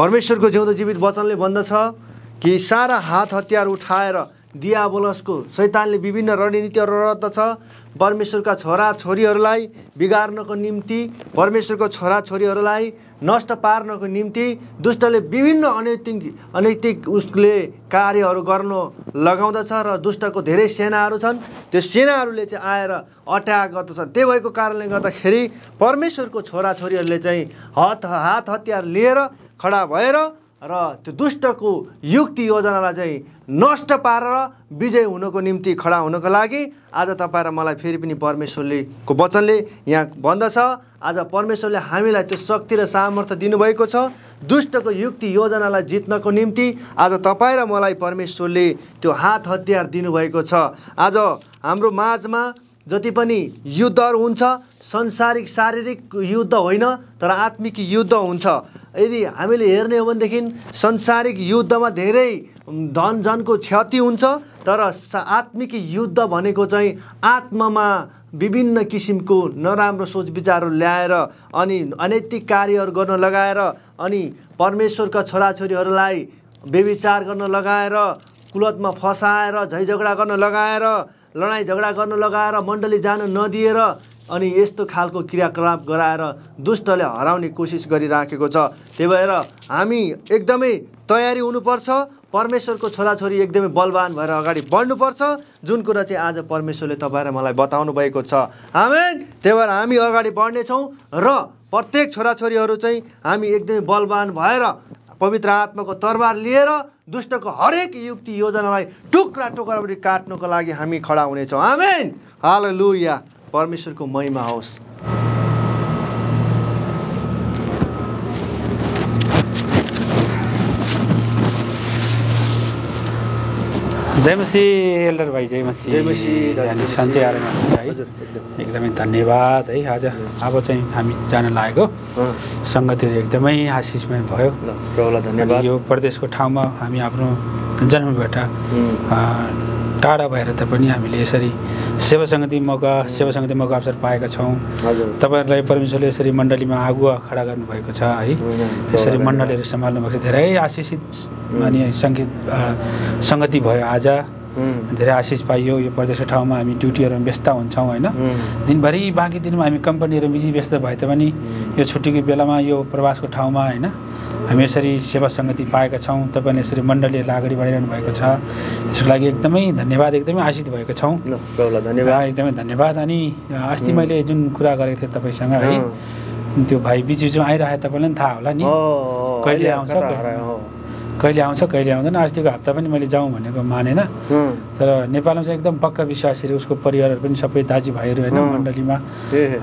परमेश्वरको जिउँदो जीवित वचनले भन्दछ कि सारा हात हतियार उठाएर दियाबोलसको शैतानले विभिन्न रणनीतिहरू रच्दछ परमेश्वरका छोराछोरीहरूलाई बिगार्नको निम्ति, परमेश्वरको छोराछोरीहरूलाई नष्ट पार्नको निम्ति दुष्टले विभिन्न अनैतिक उसले कार्यहरू गर्न लगाउँदछ र दुष्टको धेरै सेनाहरू छन्। त्यो सेनाहरूले चाहिँ आएर अट्याक गर्दछ। त्यही भएको कारणले गर्दाखेरि परमेश्वरको छोराछोरीहरूले चाहिँ हात हतियार लिएर खडा भएर र त्यो दुष्टको युक्ति योजनालाई चाहिँ नष्ट पारेर विजय हुनको निम्ति खडा हुनको लागि आज तपाईँ र मलाई फेरि पनि परमेश्वरको वचनले यहाँ भन्दछ। आज परमेश्वरले हामीलाई त्यो शक्ति र सामर्थ्य दिनुभएको छ दुष्टको युक्ति योजनालाई जित्नको निम्ति। आज तपाईँ र मलाई परमेश्वरले त्यो हात हतियार दिनुभएको छ। आज हाम्रो माझमा जति पनि युद्धहरू हुन्छ संसारिक शारीरिक युद्ध होइन तर आत्मिक युद्ध हुन्छ। यदि हामीले हेर्ने हो भनेदेखि संसारिक युद्धमा धेरै धनजनको क्षति हुन्छ तर आत्मिक युद्ध भनेको चाहिँ आत्मामा विभिन्न किसिमको नराम्रो सोच विचारहरू ल्याएर अनि अनैतिक कार्यहरू गर्न लगाएर अनि परमेश्वरका छोराछोरीहरूलाई व्यभिचार गर्न लगाएर कुलतमा फसाएर झैझगडा गर्न लगाएर लडाइँ झगडा गर्न लगाएर मण्डली जान नदिएर अनि यस्तो खालको क्रियाकलाप गराएर दुष्टले हराउने कोसिस गरिराखेको छ। त्यही भएर हामी एकदमै तयारी हुनुपर्छ। परमेश्वरको छोराछोरी एकदमै बलवान भएर अगाडि बढ्नुपर्छ जुन कुरा चाहिँ आज परमेश्वरले तपाईँ र मलाई बताउनु भएको छ। आमेन। त्यही भएर हामी अगाडि बढ्नेछौँ र प्रत्येक छोराछोरीहरू चाहिँ हामी एकदमै बलवान भएर पवित्र आत्माको तरबार लिएर दुष्टको हरेक युक्ति योजनालाई टुक्रा टुक्राबाट काट्नको लागि हामी खडा हुनेछौँ। आमेन। हालेलुया। परमेश्वरको महिमा होस्। जय मसीह एल्डर भाइ, जय मसीह। सन्चै आएर है एकदमै धन्यवाद है। आज अब चाहिँ हामी जान लागेको सङ्गतिहरू एकदमै आशिषमय भयो। धन्यवाद। यो प्रदेशको ठाउँमा हामी आफ्नो जन्मबाट टाढा भएर तापनि हामीले यसरी सेवा सङ्गति मौका अवसर पाएका छौँ। तपाईँहरूलाई परमेश्वरले यसरी मण्डलीमा आगुवा खडा गर्नुभएको छ है। यसरी मण्डलीहरू सम्हाल्नु भएको छ। धेरै आशिषित अनि सङ्गति भयो। आज धेरै आशिष पाइयो। यो प्रदेशको ठाउँमा हामी ड्युटीहरूमा व्यस्त हुन्छौँ होइन। दिनभरि बाँकी दिनमा हामी कम्पनीहरू बिजी व्यस्त भए तापनि यो छुट्टीको बेलामा यो प्रवासको ठाउँमा होइन हामी यसरी सेवा सङ्गति पाएका छौँ। तपाईँले यसरी मण्डलीहरूलाई अगाडि बढाइरहनु भएको छ। त्यसको लागि एकदमै धन्यवाद। एकदमै आशिष भएको छौँ। धन्यवाद, एकदमै धन्यवाद। अनि अस्ति मैले जुन कुरा गरेको थिएँ तपाईँसँग है त्यो भाइ बिचमा आइरहेको तपाईँलाई पनि थाहा होला नि कहिले आउँछ कहिले आउँदैन। अस्तिको हप्ता पनि मैले जाउँ भनेको मानेन। तर नेपालमा चाहिँ एकदम पक्का विश्वासीहरू उसको परिवारहरू पनि सबै दाजुभाइहरू होइन मण्डलीमा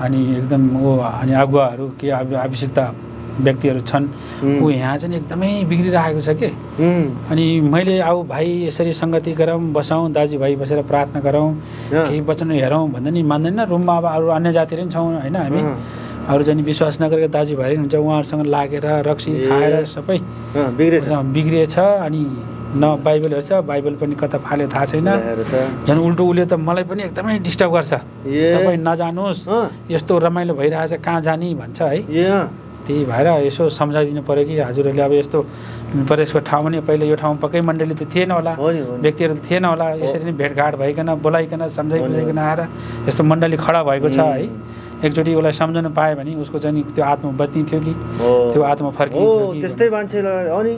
अनि एकदम अनि अगुवाहरू के आवश्यकता व्यक्तिहरू छन् ऊ यहाँ चाहिँ एकदमै बिग्रिरहेको छ के। अनि मैले आऊ भाइ यसरी सङ्गति गरौँ बसौँ दाजुभाइ बसेर प्रार्थना गरौँ केही वचन हेरौँ भन्दा नि मान्दैन। रुममा अब अरू अन्य जातिहरू पनि छौँ होइन हामी अरू चाहिँ विश्वास नगरेको दाजुभाइ हुन्छ उहाँहरूसँग लागेर रक्सी खाएर सबै बिग्रिएछ। अनि न बाइबलहरू छ, बाइबल पनि कता फाल्यो थाहा छैन। झन् उल्टो उसले त मलाई पनि एकदमै डिस्टर्ब गर्छ। तपाईँ नजानुहोस् यस्तो रमाइलो भइरहेछ कहाँ जाने भन्छ है। त्यही भएर यसो सम्झाइदिनु पऱ्यो कि हजुरहरूले अब यस्तो प्रदेशको ठाउँमा नि पहिला यो ठाउँमा पक्कै मण्डली त थिएन होला, व्यक्तिहरू त थिएन होला, यसरी नै भेटघाट भइकन बोलाइकन सम्झाइ बुझाइकन आएर यस्तो मण्डली खडा भएको छ है। एकचोटि उसलाई सम्झाउनु पायो भने उसको चाहिँ त्यो आत्मा बच्ने थियो कि त्यो आत्मा फर्किने थियो कि त्यस्तै मान्छेलाई अनि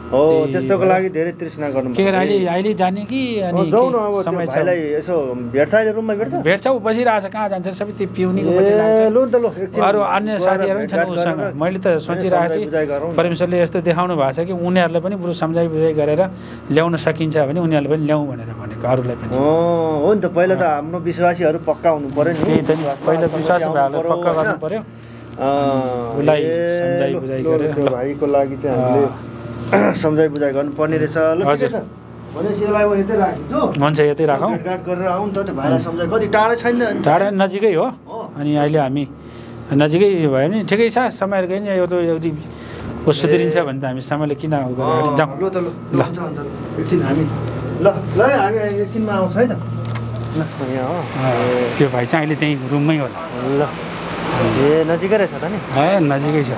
हो त्यस्तोको लागि धेरै तृष्णा गर्नु के गरे अहिले जाने कि अनि जाउँ न अब समय भाइलाई यसो भेट्छ अहिले रुममा भेट्छ ऊ बसिरहेछ कहाँ जान्छ सबै त्यो पिउनीको पछि लाग्छ लु त लु एकछिन अरू अन्य साथीहरू पनि छन् उसँग मैले त सोचिरहेको छु परमेश्वरले यस्तो देखाउनु भएको छ कि उनीहरूलाई पनि बरु सम्झाइ बुझाइ गरेर ल्याउन सकिन्छ भने उनीहरूले पनि ल्याउँ भनेर भनेको अरूलाई पनि हो नि त पहिला त हाम्रो विश्वासीहरू पक्का हुनु पर्यो नि त्यही त नि पहिला विश्वासी भाइहरूलाई पक्का गर्नु पर्यो उसलाई सम्झाइ बुझाइ गरेर भाइको लागि चाहिँ हामीले सम्झाइ बुझाइ गर्नुपर्ने रहेछ ल ठिकै छ भनेपछि यसलाई यतै राखिदिन्छु हुन्छ यतै राखौँ भेटघाट गरेर आउँ त त्यो भाइलाई सम्झाइ कति टाढा छैन टाढा नजिकै हो अनि अहिले हामी नजिकै भयो भने ठिकै छ समयहरू गयो नि यो त यदि ऊ सुध्रिन्छ भने त हामी समयले किन उ गरेर जाउँ ल त ल एकछिन हामी ल ल हामी एकछिनमा आउँछ है त ल यहाँ हो त्यो भाइ चाहिँ अहिले त्यहीँ रुममै होला ल ए नजिकै रहेछ त नि नजिकै छ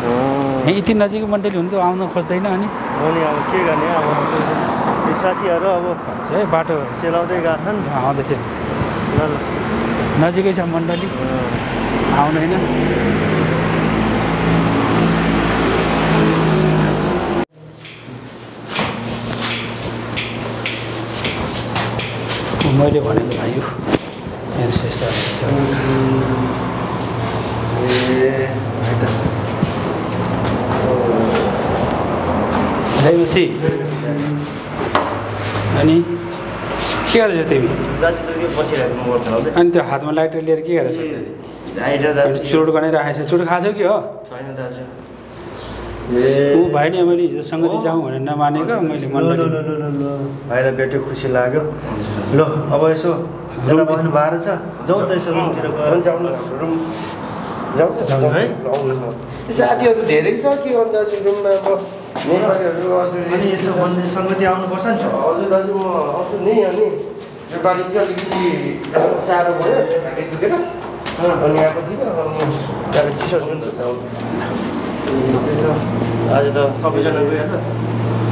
यति नजिक मण्डली हुन्छ आउन खोज्दैन अनि अब के गर्ने अब विश्वासीहरू अब है बाटो सेलाउँदै गएको छन् आउँदैथ्यो ल ल नजिकै छ मण्डली आउँदैन मैले भनेको भाइ यो जयमसी अनि के गरेछ तिमी अनि त्यो हातमा लाइटर लिएर के गरेछ चुरोट गनाइराखेको छ चुरोट खाएको छौ कि हो छैन दाजु ऊ भाइ नि मैले हिजो सङ्गति जाउँ भनेर नमानेको मैले मण्डली भाइलाई भेट्यो खुसी लाग्यो ल अब यसो यता बस्नु बाह्र छ जाउँ त यसो रुमतिर गएर जाउँ है साथीहरू धेरै छ के गर्दा रुममा अब नेपालीहरू अनि यसो भन्ने सङ्गति आउनुपर्छ नि हजुर दाजु म आउँछु नि अनि यो पालि चाहिँ अलिकति साह्रो भयो ढाकै दुखेर अनि आएको थिइनँ अनि त्यहाँ चिसो नि त आज त सबैजना गएर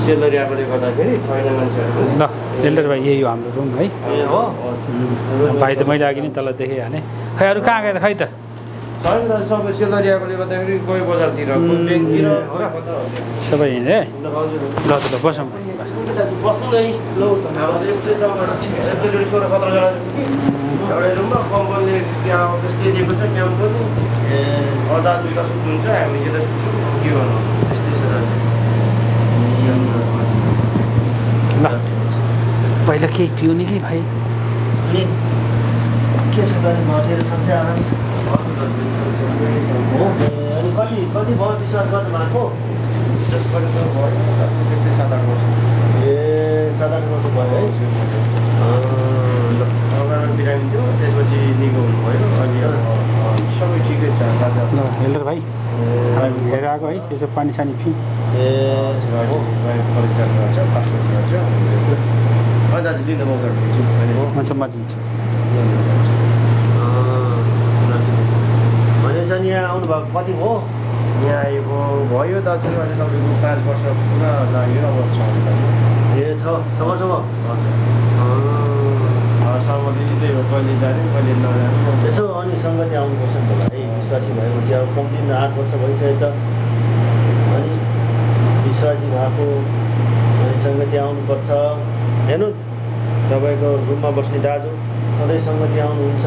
सेलरी आएकोले गर्दाखेरि छैन मान्छेहरू ल एल्डर भाइ यही हो हाम्रो रुम है ए हो भाइ त मैले अघि नै तल देखाइहालेँ खै अरू कहाँ गयो त खै त छैन दाजु सबै सेलरी आएकोले गर्दाखेरि गयो बजारतिर ब्याङ्कतिर सबै हिँडे ल त बसौँ बस्नु नै ल यस्तै छ 16-17जना एउटा रुममा कम्पनीले त्यहाँ त्यस्तै दिएको छ क्याम्प पनि अदा दुईवटा सुत्नुहुन्छ हामी चाहिँ त सुत्छौँ के गर्नु त्यस्तै छ दाजु ल पहिला केही पिउने कि भाइ अनि के छ त घरतिर सबै आराम हो अनि कति कति भयो विश्वास गर्नु भएको 7-8 वर्ष ए 7-8 वर्ष भयो है अगाडि बिरामी थियो त्यसपछि निको हुनुभयो अनि सबै ठिकै छ ल हेल्डर भाइ हेरेर आएको है यो चाहिँ पानी सानी पिउँ परीक्षा गर्छ पासपोर्ट गर्छ दाजु लिन म गरिदिन्छु हुन्छ म दिन्छु भनेपछि अनि यहाँ आउनुभएको कति भयो यहाँ आएको भयो दाजु अहिले तपाईँको 5 वर्ष पुरा लाग्यो अब 6 ए 6 वर्ष भयो सङ्गति त्यही हो कहिले जाने कहिले नजाने यसो अनि सङ्गति आउनुपर्छ नि त भाइ विश्वासी भएपछि अब कम्ती 8 वर्ष भइसकेको छ अनि विश्वासी भएको अनि सङ्गति आउनुपर्छ हेर्नु तपाईँको रुममा बस्ने दाजु सधैँ सङ्गति आउनुहुन्छ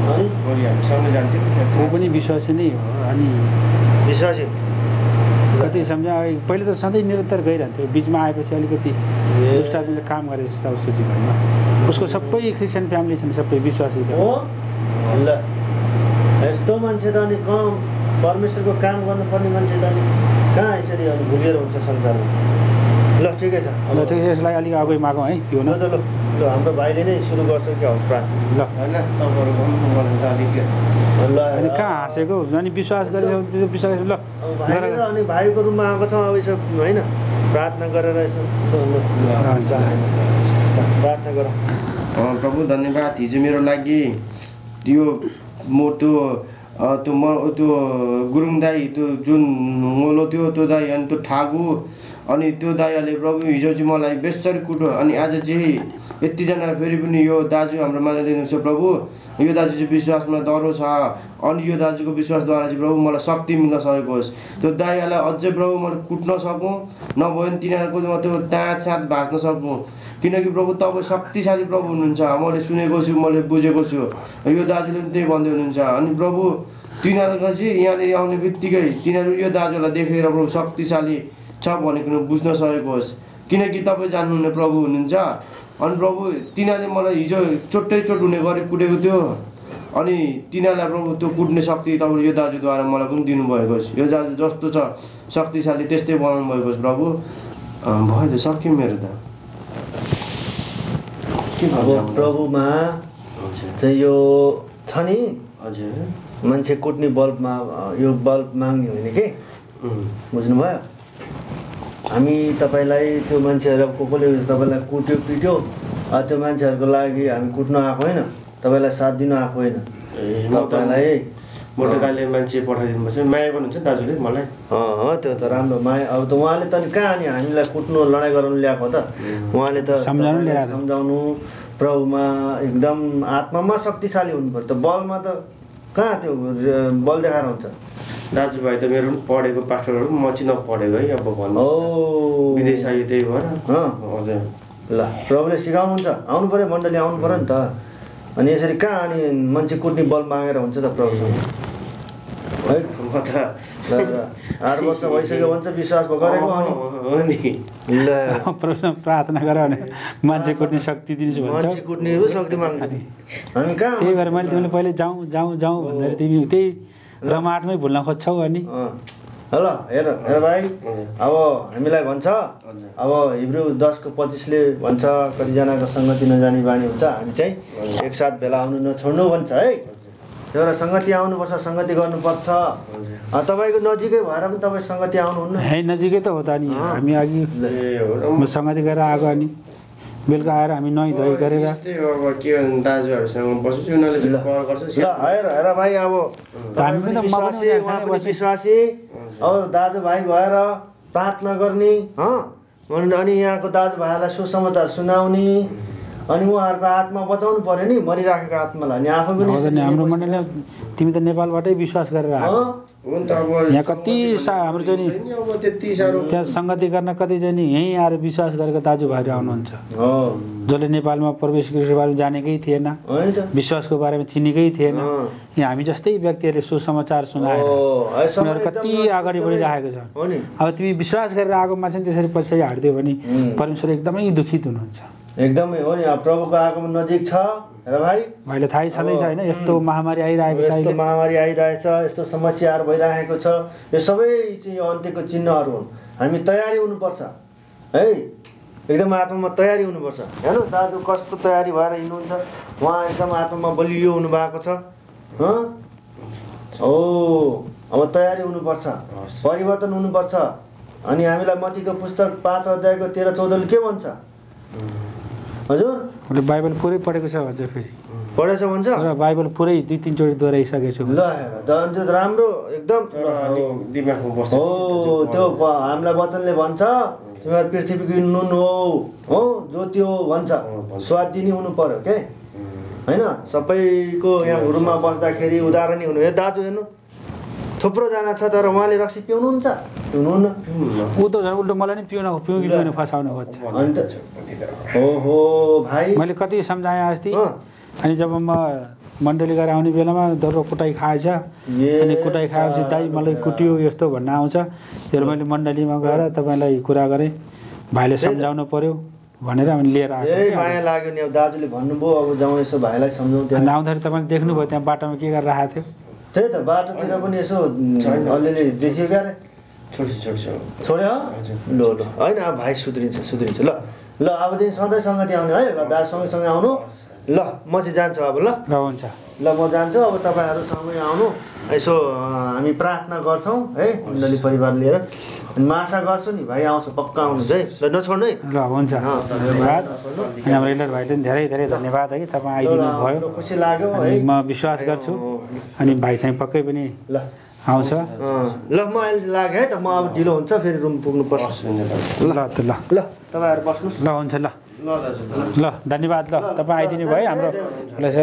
अनि सँगै जान्थ्यौँ ऊ पनि विश्वासी नै हो अनि विश्वासी कति सम्झा पहिले त सधैँ निरन्तर गइरहन्थ्यो बिचमा आएपछि अलिकति दुष्टात्मले काम गरे जस्तो उसको जीवनमा उसको सबै क्रिस्चियन फ्यामिली छन् सबै विश्वासी हो ल यस्तो मान्छे त अनि कहाँ परमेश्वरको काम गर्नुपर्ने मान्छे त अनि कहाँ यसरी अनि भुलिएर हुन्छ संसारमा ल ठिकै छ ल ठिकै छ यसलाई अलिक अगाडि मागौँ है पिउन ल त ल हाम्रो भाइले नै सुरु गर्छ क्या हो ल होइन तपाईँहरूको ल अनि कहाँ हाँसेको अनि विश्वास गरेर त्यो विश्वास ल अनि भाइको रुममा आएको छ अब यसो होइन प्रार्थना गरेर यसो प्रार्थना गर प्रभु धन्यवाद हिजो मेरो लागि त्यो मोटो त्यो गुरुङ दाई त्यो जुन मोलो त्यो दाई अनि त्यो ठागु अनि त्यो दाईहरूले प्रभु हिजो चाहिँ मलाई बेसरी कुटो अनि आज चाहिँ यतिजना फेरि पनि यो दाजु हाम्रो माझ दिनुहुन्छ प्रभु यो दाजु चाहिँ विश्वासमा डरो छ अनि यो दाजुको विश्वासद्वारा चाहिँ प्रभु मलाई शक्ति मिल्न सकेको होस् त्यो दाईहरूलाई अझै प्रभु मैले कुट्न सकौँ नभए पनि तिनीहरूको त्यो टाँच साथ भाँच्न सकौँ किनकि प्रभु तपाईँ शक्तिशाली प्रभु हुनुहुन्छ मैले सुनेको छु मैले बुझेको छु यो दाजुले पनि त्यही भन्दै हुनुहुन्छ अनि प्रभु तिनीहरूको चाहिँ यहाँनिर आउने बित्तिकै तिनीहरू यो दाजुलाई देखेर प्रभु शक्तिशाली छ भनेको बुझ्न सकेको होस् किनकि तपाईँ जान्नुहुने प्रभु हुनुहुन्छ अनि प्रभु तिनीहरूले मलाई हिजो चोटै चोट हुने गरी कुटेको थियो अनि तिनीहरूलाई प्रभु त्यो कुट्ने शक्ति तपाईँले यो दाजुद्वारा मलाई पनि दिनुभएको होस् यो दाजु जस्तो छ शक्तिशाली त्यस्तै बनाउनु भएको होस् प्रभु भयो त सक्यो मेरो त अब प्रभुमा चाहिँ यो छ नि हजुर मान्छे कुट्ने बल्बमा यो बल्ब माग्ने होइन कि बुझ्नुभयो हामी तपाईँलाई त्यो मान्छेहरू कसले तपाईँलाई कुट्यो पिट्यो त्यो मान्छेहरूको लागि हामी कुट्न आएको होइन तपाईँलाई साथ दिन आएको होइन तपाईँलाई मोटो दाइले मान्छे पठाइदिनु पर्छ माया गर्नुहुन्छ दाजुले मलाई त्यो त राम्रो माया अब त उहाँले त कहाँ नि हामीलाई कुट्नु लडाइँ गराउनु ल्याएको त उहाँले त सम्झाउनु प्रभुमा एकदम आत्मामा शक्तिशाली हुनु पर्छ त बलमा त कहाँ त्यो बल देखाएर हुन्छ दाजुभाइ त मेरो पनि पढेको पास्टरहरू म चाहिँ नपढेको है अब भन्नु विदेश आयो त्यही भएर हजुर ल प्रभुले सिकाउनुहुन्छ आउनु पऱ्यो मण्डली आउनु पऱ्यो नि त अनि यसरी कहाँ अनि मान्छे कुट्ने बल मागेर हुन्छ त प्रभुसँग है म त 8 वर्ष भइसक्यो भन्छ विश्वास गरेको हो नि ल प्रभुसँग प्रार्थना गर भने मान्छे कुट्ने शक्ति दिन्छु भन्छ मान्छे कुट्ने शक्ति माग्छ हामी कहाँ त्यही भएर मैले तिमीले पहिले जाउँ भन्दाखेरि तिमी त्यही रमाटमै भुल्न खोज्छौ अनि ल हेर भाइ अब हामीलाई भन्छ अब हिब्रू 10:25 ले भन्छ कतिजनाको सङ्गति नजानी बानी हुन्छ हामी चाहिँ एकसाथ भेला आउनु नछोड्नु भन्छ है एउटा सङ्गति आउनुपर्छ सङ्गति गर्नुपर्छ तपाईँको नजिकै भएर पनि तपाईँ सङ्गति आउनुहुन्न है नजिकै त हो त अनि हामी अघि म सङ्गति गरेर आएको अनि बेलुका आएर हामी नुहाइ धुवाइ गरेर अब के दाजुहरूसँग बस्छु उनीहरूले कल गर्छ ल हेर भाइ अब विश्वासी अब दाजुभाइ भएर प्रार्थना गर्ने अनि यहाँको दाजुभाइहरूलाई सुसमाचार सुनाउने अनि उहाँहरूको आत्मा बचाउनु पर्यो नि मरिराखेको आत्मालाई अनि आफू पनि हाम्रो मण्डलीमा तिमी त नेपालबाटै विश्वास गरेर आएको यहाँ कति हाम्रो चाहिँ नि त्यहाँ सङ्गति गर्न कति चाहिँ नि यहीँ आएर विश्वास गरेको दाजुभाइहरू आउनुहुन्छ जसले नेपालमा प्रवेश गरेको बारेमा जानेकै थिएन विश्वासको बारेमा चिनेकै थिएन यहाँ हामी जस्तै व्यक्तिहरूले सुसमाचार सुनाएर उनीहरू कति अगाडि बढिरहेको छ अब तिमी विश्वास गरेर आएको मान्छे त्यसरी पछाडि हारिदियो भने परमेश्वर एकदमै दुखित हुनुहुन्छ एकदमै हो नि प्रभुको आगमन नजिक छ र भाइले थाहै छँदैछ होइन यस्तो महामारी आइरहेको छ यस्तो महामारी आइरहेछ यस्तो समस्याहरू भइरहेको छ यो सबै चाहिँ अन्त्यको चिन्हहरू हुन् हामी तयारी हुनुपर्छ है एकदम आत्मामा तयारी हुनुपर्छ हेर्नु दाजु कस्तो तयारी भएर हिँड्नुहुन्छ उहाँ एकदम आत्मामा बलियो हुनुभएको छ अब तयारी हुनुपर्छ परिवर्तन हुनुपर्छ अनि हामीलाई मत्तीको पुस्तक 5 अध्यायको 13-14 के भन्छ हजुर मैले बाइबल पुरै पढेको छ भन्छ फेरि पढेछ भन्छ र बाइबल पुरै 2-3 चोटि दोहोऱ्याइसकेको छु ल हेर राम्रो एकदम दिमागमा बस्छ त्यो हामीलाई वचनले भन्छ तिमीहरू पृथ्वीको नुन हो ज्योति हो भन्छ स्वाद दिने हुनु पर्यो के हैन सबैको यहाँ हुरुमा बस्दाखेरि उदाहरण हुनु हे दाजु हेर्नु थुप्रो जना छ तर उहाँले रक्सी पिउनुहुन्छ पिउनुहुन्न ऊ त उल्टो मलाई नि पिउन फसाउन खोज्छ ओहो भाइ मैले कति सम्झाएँ अस्ति अनि जब म मण्डली गरेर आउने बेलामा दर्रो कुटाइ खाएछ अनि कुटाइ खाएपछि दाइ मलाई कुट्यो यस्तो भन्न आउँछ त्यो मैले मण्डलीमा गएर तपाईँलाई कुरा गरेँ भाइले सम्झाउनु पर्यो भनेर हामी लिएर आएको धेरै माया लाग्यो नि अब दाजुले भन्नुभयो अब जाउँ यसो भाइलाई सम्झाउँ त्यहाँ आउँदाखेरि तपाईँले देख्नुभयो त्यहाँ बाटोमा के गरेर राखेको थियो त्यही त बाटोतिर पनि यसो अलिअलि देखियो क्या छोड्यो ल होइन अब भाइ सुध्रिन्छ ल अबदेखि सधैँ सँगै आउने है ल दाजु सँगै आउनु ल म चाहिँ जान्छु अब ल हुन्छ ल म जान्छु अब तपाईँहरू सँगै आउनु यसो हामी प्रार्थना गर्छौँ है मण्डली परिवार लिएर अनि म आशा गर्छु नि भाइ आउँछ पक्का आउनुहुन्छ है ल नछोड्नु है ल हुन्छ धन्यवाद अनि हाम्रो इलर भाइले पनि धेरै धेरै धन्यवाद है तपाईँ आइदिनु भयो खुसी लाग्यो है म विश्वास गर्छु अनि भाइ चाहिँ पक्कै पनि ल आउँछ ल म अहिले लाग्यो है त म अब ढिलो हुन्छ फेरि रुम पुग्नु पर्छ ल त ल ल तपाईँहरू बस्नुहोस् ल हुन्छ ल ल धन्यवाद ल तपाईँ आइदिनु भयो हाम्रो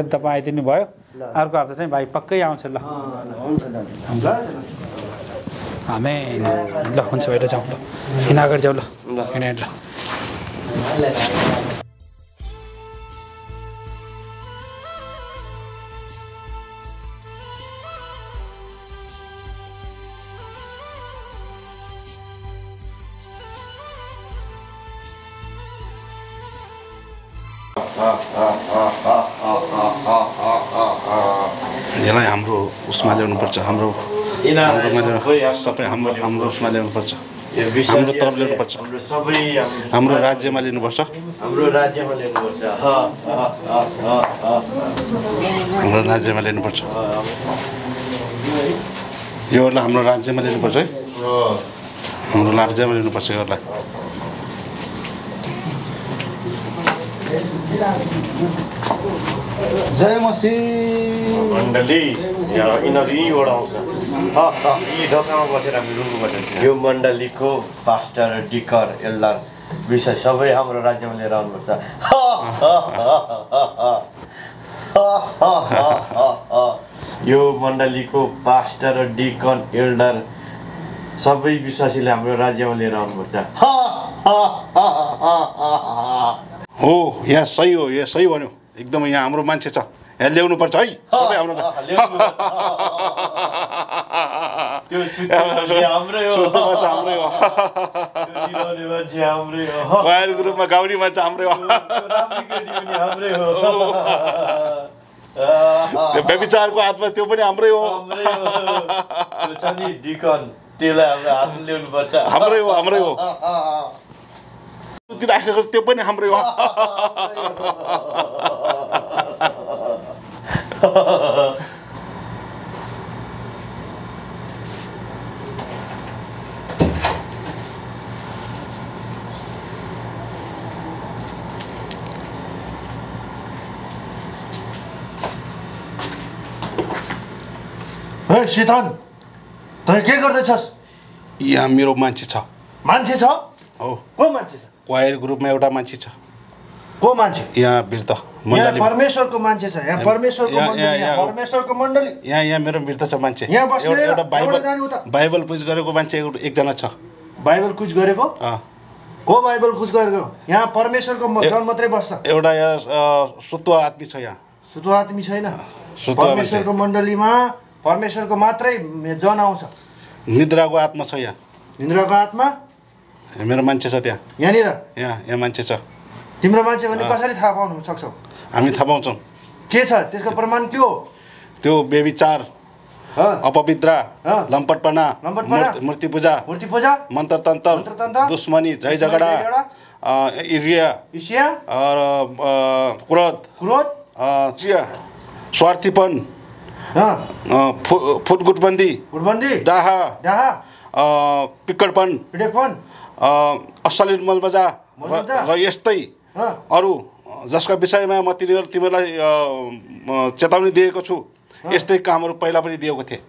तपाईँ आइदिनु भयो अर्को हप्ता चाहिँ भाइ पक्कै आउँछ ल आमेन ल हुन्छ भाइ जाउँ ल किन अगाडि जाउँ ल किन ल यसलाई हाम्रो उसमा ल्याउनुपर्छ हाम्रो सबै हाम्रो उसमा ल्याउनुपर्छ हाम्रो तर्फ ल्याउनुपर्छ हाम्रो राज्यमा लिनुपर्छ हाम्रो राज्यमा लिनुपर्छ हाम्रो राज्यमा लिनुपर्छ योहरूलाई हाम्रो राज्यमा लिनुपर्छ है हाम्रो राज्यमा लिनुपर्छ योहरूलाई जय मसीह मण्डली यिनीहरू यहीँबाट आउँछ यी ढोकामा बसेर हामी रुङ्गु बसेर यो मण्डलीको पास्टर डिकर एल्डर विषय सबै हाम्रो राज्यमा लिएर आउनुपर्छ यो मण्डलीको पास्टर डिकन एल्डर सबै विश्वासीले हाम्रो राज्यमा लिएर आउनुपर्छ हो यहाँ सही हो यहाँ सही भन्यो एकदमै यहाँ हाम्रो मान्छे छ यहाँ ल्याउनुपर्छ है सबै हाम्रो वायरको रूपमा गाउने मान्छे हाम्रै हो त्यो व्यभिचारको हातमा त्यो पनि हाम्रै हो डिकन त्यसलाई हाम्रो हात ल्याउनुपर्छ हाम्रै हो हाम्रै हो राखेको त्यो पनि हाम्रै हो हे शीतन तँ के गर्दैछस् यहाँ मेरो मान्छे छ मान्छे छ हो को मान्छे छ क्वायर ग्रुपमा एउटा मान्छे छ को मान्छे यहाँ बिर्त यहाँ परमेश्वरको मान्छे छ यहाँ परमेश्वरको मण्डली यहाँ मेरो बिर्त छ मान्छे यहाँ बस्ने एउटा बाइबल पुज गरेको मान्छे एकजना छ बाइबल कुछ गरेको को बाइबल कुछ गरेको यहाँ परमेश्वरको जन मात्रै बस्छ एउटा यहाँ सुतुवा आदमी छ यहाँ सुतुवा आदमी छैन परमेश्वरको मण्डलीमा परमेश्वरको मात्रै जन आउँछ निद्राको आत्मा छ यहाँ निद्राको आत्मा मेरो मान्छे छ त्यहाँ यहाँनिर यहाँ मान्छे छ तिम्रो मान्छे भने कसरी थाहा पाउनु सक्छौ हामी थाहा पाउँछौँ के छ त्यसको प्रमाण के हो त्यो व्यभिचार अपवित्र लम्पटपना मूर्ति पूजा मन्त्र तन्त्र दुश्मनी झै झगडा ईर्ष्या क्रोध स्वार्थीपन फुटगुटबन्दी डाहा पिक्कडपन अश्लील मलमजा र यस्तै अरू जसका विषयमा म तिमीहरूलाई चेतावनी दिएको छु यस्तै कामहरू पहिला पनि दिएको थिएँ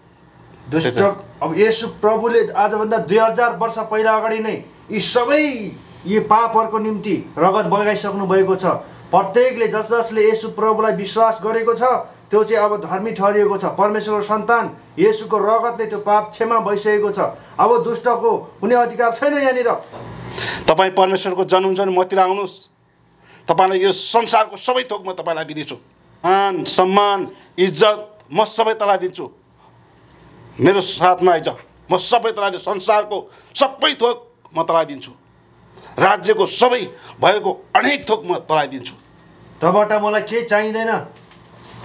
दुष्ट अब येशू प्रभुले आजभन्दा 2000 वर्ष पहिला अगाडि नै यी सबै यी पापहरूको निम्ति रगत बगाइसक्नु भएको छ प्रत्येकले जसले येशू प्रभुलाई विश्वास गरेको छ त्यो चाहिँ अब धर्मी ठहरिएको छ परमेश्वरको सन्तान येशूको रगतले त्यो पाप क्षमा भइसकेको छ अब दुष्टको कुनै अधिकार छैन यहाँनिर तपाईँ परमेश्वरको जन हुन्छ भने मतिर आउनुहोस् तपाईँलाई यो संसारको सबै थोक म तपाईँलाई दिनेछु मान सम्मान इज्जत म सबै तँलाई दिन्छु मेरो साथमा आइज म सबै तँलाई दिन्छु संसारको सबै थोक म तँलाई दिन्छु राज्यको सबै भएको अनेक थोक म तँलाई दिन्छु तँबाट मलाई केही चाहिँदैन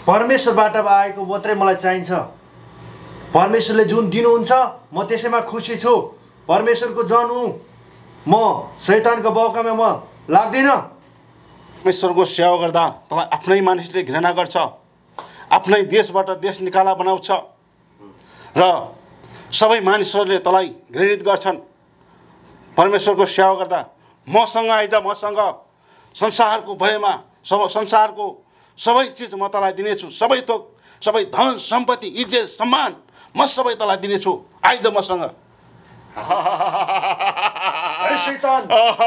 परमेश्वरबाट आएको मात्रै मलाई चाहिन्छ परमेश्वरले जुन दिनुहुन्छ म त्यसैमा खुसी छु परमेश्वरको जन हुँ म शैतानको बहकामा म लाग्दिनँ परमेश्वरको सेवा गर्दा तँलाई आफ्नै मानिसले घृणा गर्छ आफ्नै देशबाट देश निकाला बनाउँछ र सबै मानिसहरूले तँलाई घृणित गर्छन् परमेश्वरको सेवा गर्दा मसँग आइज, मसँग संसारको भयमा संसारको सबै चिज म तँलाई दिनेछु, सबै थोक, सबै धन सम्पत्ति इज्जत सम्मान म सबै तँलाई दिनेछु, आइज मसँग। शैतान तँलाई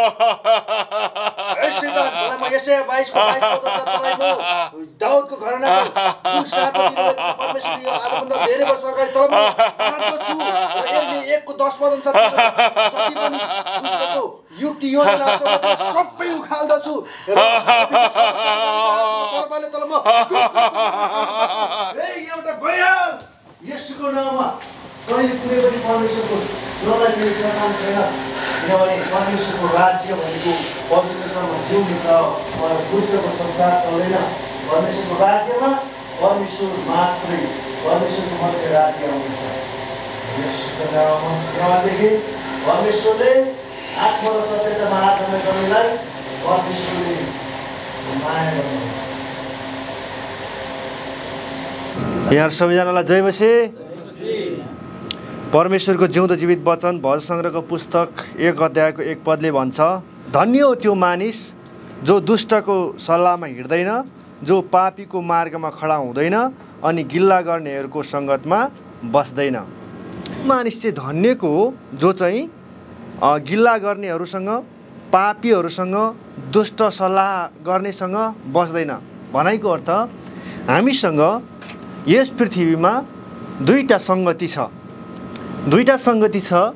म यसै 22 को तँलाई म दाउदको घरानाको जुन साथ परमेश्वर यो आजभन्दा धेरै वर्ष अगाडि तँलाई म मान्दछु र यसले 1 को 10 पद अनुसार जति पनि दुष्टको युक्ति योजना छ म सबै उखाल्दछु र परमाले तँलाई म एउटा बयान येशूको नाममा कहिले कुनै पनि परमेश्वरको नलाग्ने काम छैन, किनभने परमेश्वरको राज्य भनेको पवित्रतामा जिउने छ, दुष्टको संसार चल्दैन। परमेश्वरको राज्यमा परमेश्वर मात्रै, परमेश्वरको मात्रै राज्य आउँछ। येशूको नाममा किनभनेदेखि परमेश्वरले आत्मा र सत्यतामा आराधना गर्नेलाई परमेश्वरले माया गर्नुहुन्छ। यहाँ सबैजनालाई जय मसीह। परमेश्वरको जिउँदो जीवित वचन भजन सङ्ग्रहको पुस्तक 1 अध्यायको 1 पदले भन्छ, धन्य हो त्यो मानिस जो दुष्टको सल्लाहमा हिँड्दैन, जो पापीको मार्गमा खडा हुँदैन अनि गिल्ला गर्नेहरूको सङ्गतमा बस्दैन। मानिस चाहिँ धन्यको हो जो चाहिँ गिल्ला गर्नेहरूसँग, पापीहरूसँग, दुष्ट सल्लाह गर्नेसँग बस्दैन। भनाइको अर्थ हामीसँग यस पृथ्वीमा दुईटा सङ्गति छ। दुईटा सङ्गति छ।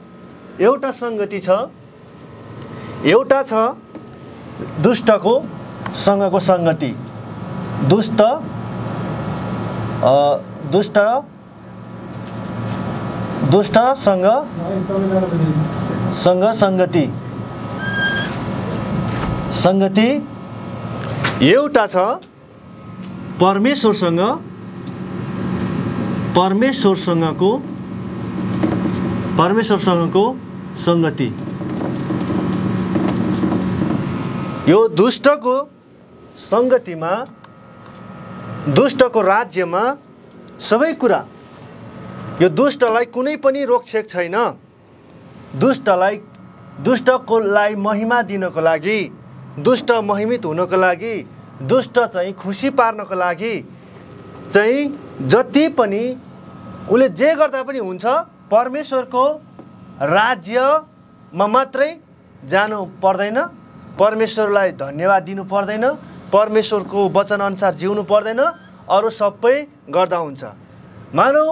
एउटा सङ्गति छ, एउटा छ दुष्टको सँगको सङ्गति, दुष्टसँग सङ्गति। एउटा छ परमेश्वरसँगको सङ्गति। यो दुष्टको सङ्गतिमा, दुष्टको राज्यमा सबै कुरा, यो दुष्टलाई कुनै पनि रोकछेक छैन। दुष्टकोलाई महिमा दिनको लागि, दुष्ट महिमित हुनको लागि, दुष्ट चाहिँ खुसी पार्नको लागि चाहिँ जति पनि उसले जे गर्दा पनि हुन्छ, परमेश्वरको राज्यमा मात्रै जानु पर्दैन, परमेश्वरलाई धन्यवाद दिनु पर्दैन, परमेश्वरको वचनअनुसार जिउनु पर्दैन, अरू सबै गर्दा हुन्छ। मानौ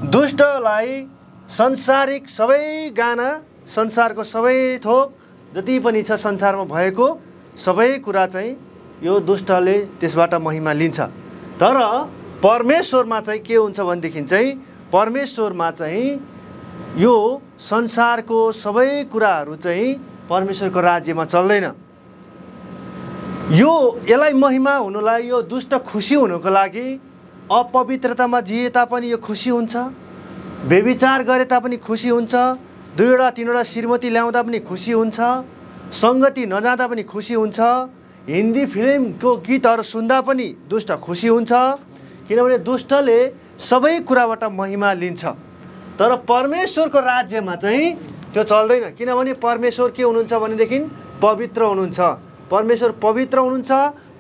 दुष्टलाई संसारिक सबै गाना, संसारको सबै थोक जति पनि छ संसारमा भएको सबै कुरा चाहिँ यो दुष्टले त्यसबाट महिमा लिन्छ। तर परमेश्वरमा चाहिँ के हुन्छ भनेदेखि चाहिँ परमेश्वरमा चाहिँ यो संसारको सबै कुराहरू चाहिँ परमेश्वरको राज्यमा चल्दैन। यसलाई महिमा हुनुलाई, यो दुष्ट खुसी हुनुको लागि अपवित्रतामा जिए तापनि यो खुसी हुन्छ, व्यभिचार गरे तापनि खुसी हुन्छ, 2 3 श्रीमती ल्याउँदा पनि खुसी हुन्छ, सङ्गति नजाँदा पनि खुसी हुन्छ, हिन्दी फिल्मको गीतहरू सुन्दा पनि दुष्ट खुसी हुन्छ, किनभने दुष्टले सबै कुराबाट महिमा लिन्छ। तर परमेश्वरको राज्यमा चाहिँ त्यो चल्दैन, किनभने परमेश्वर के हुनुहुन्छ भनेदेखि पवित्र हुनुहुन्छ। परमेश्वर पवित्र हुनुहुन्छ।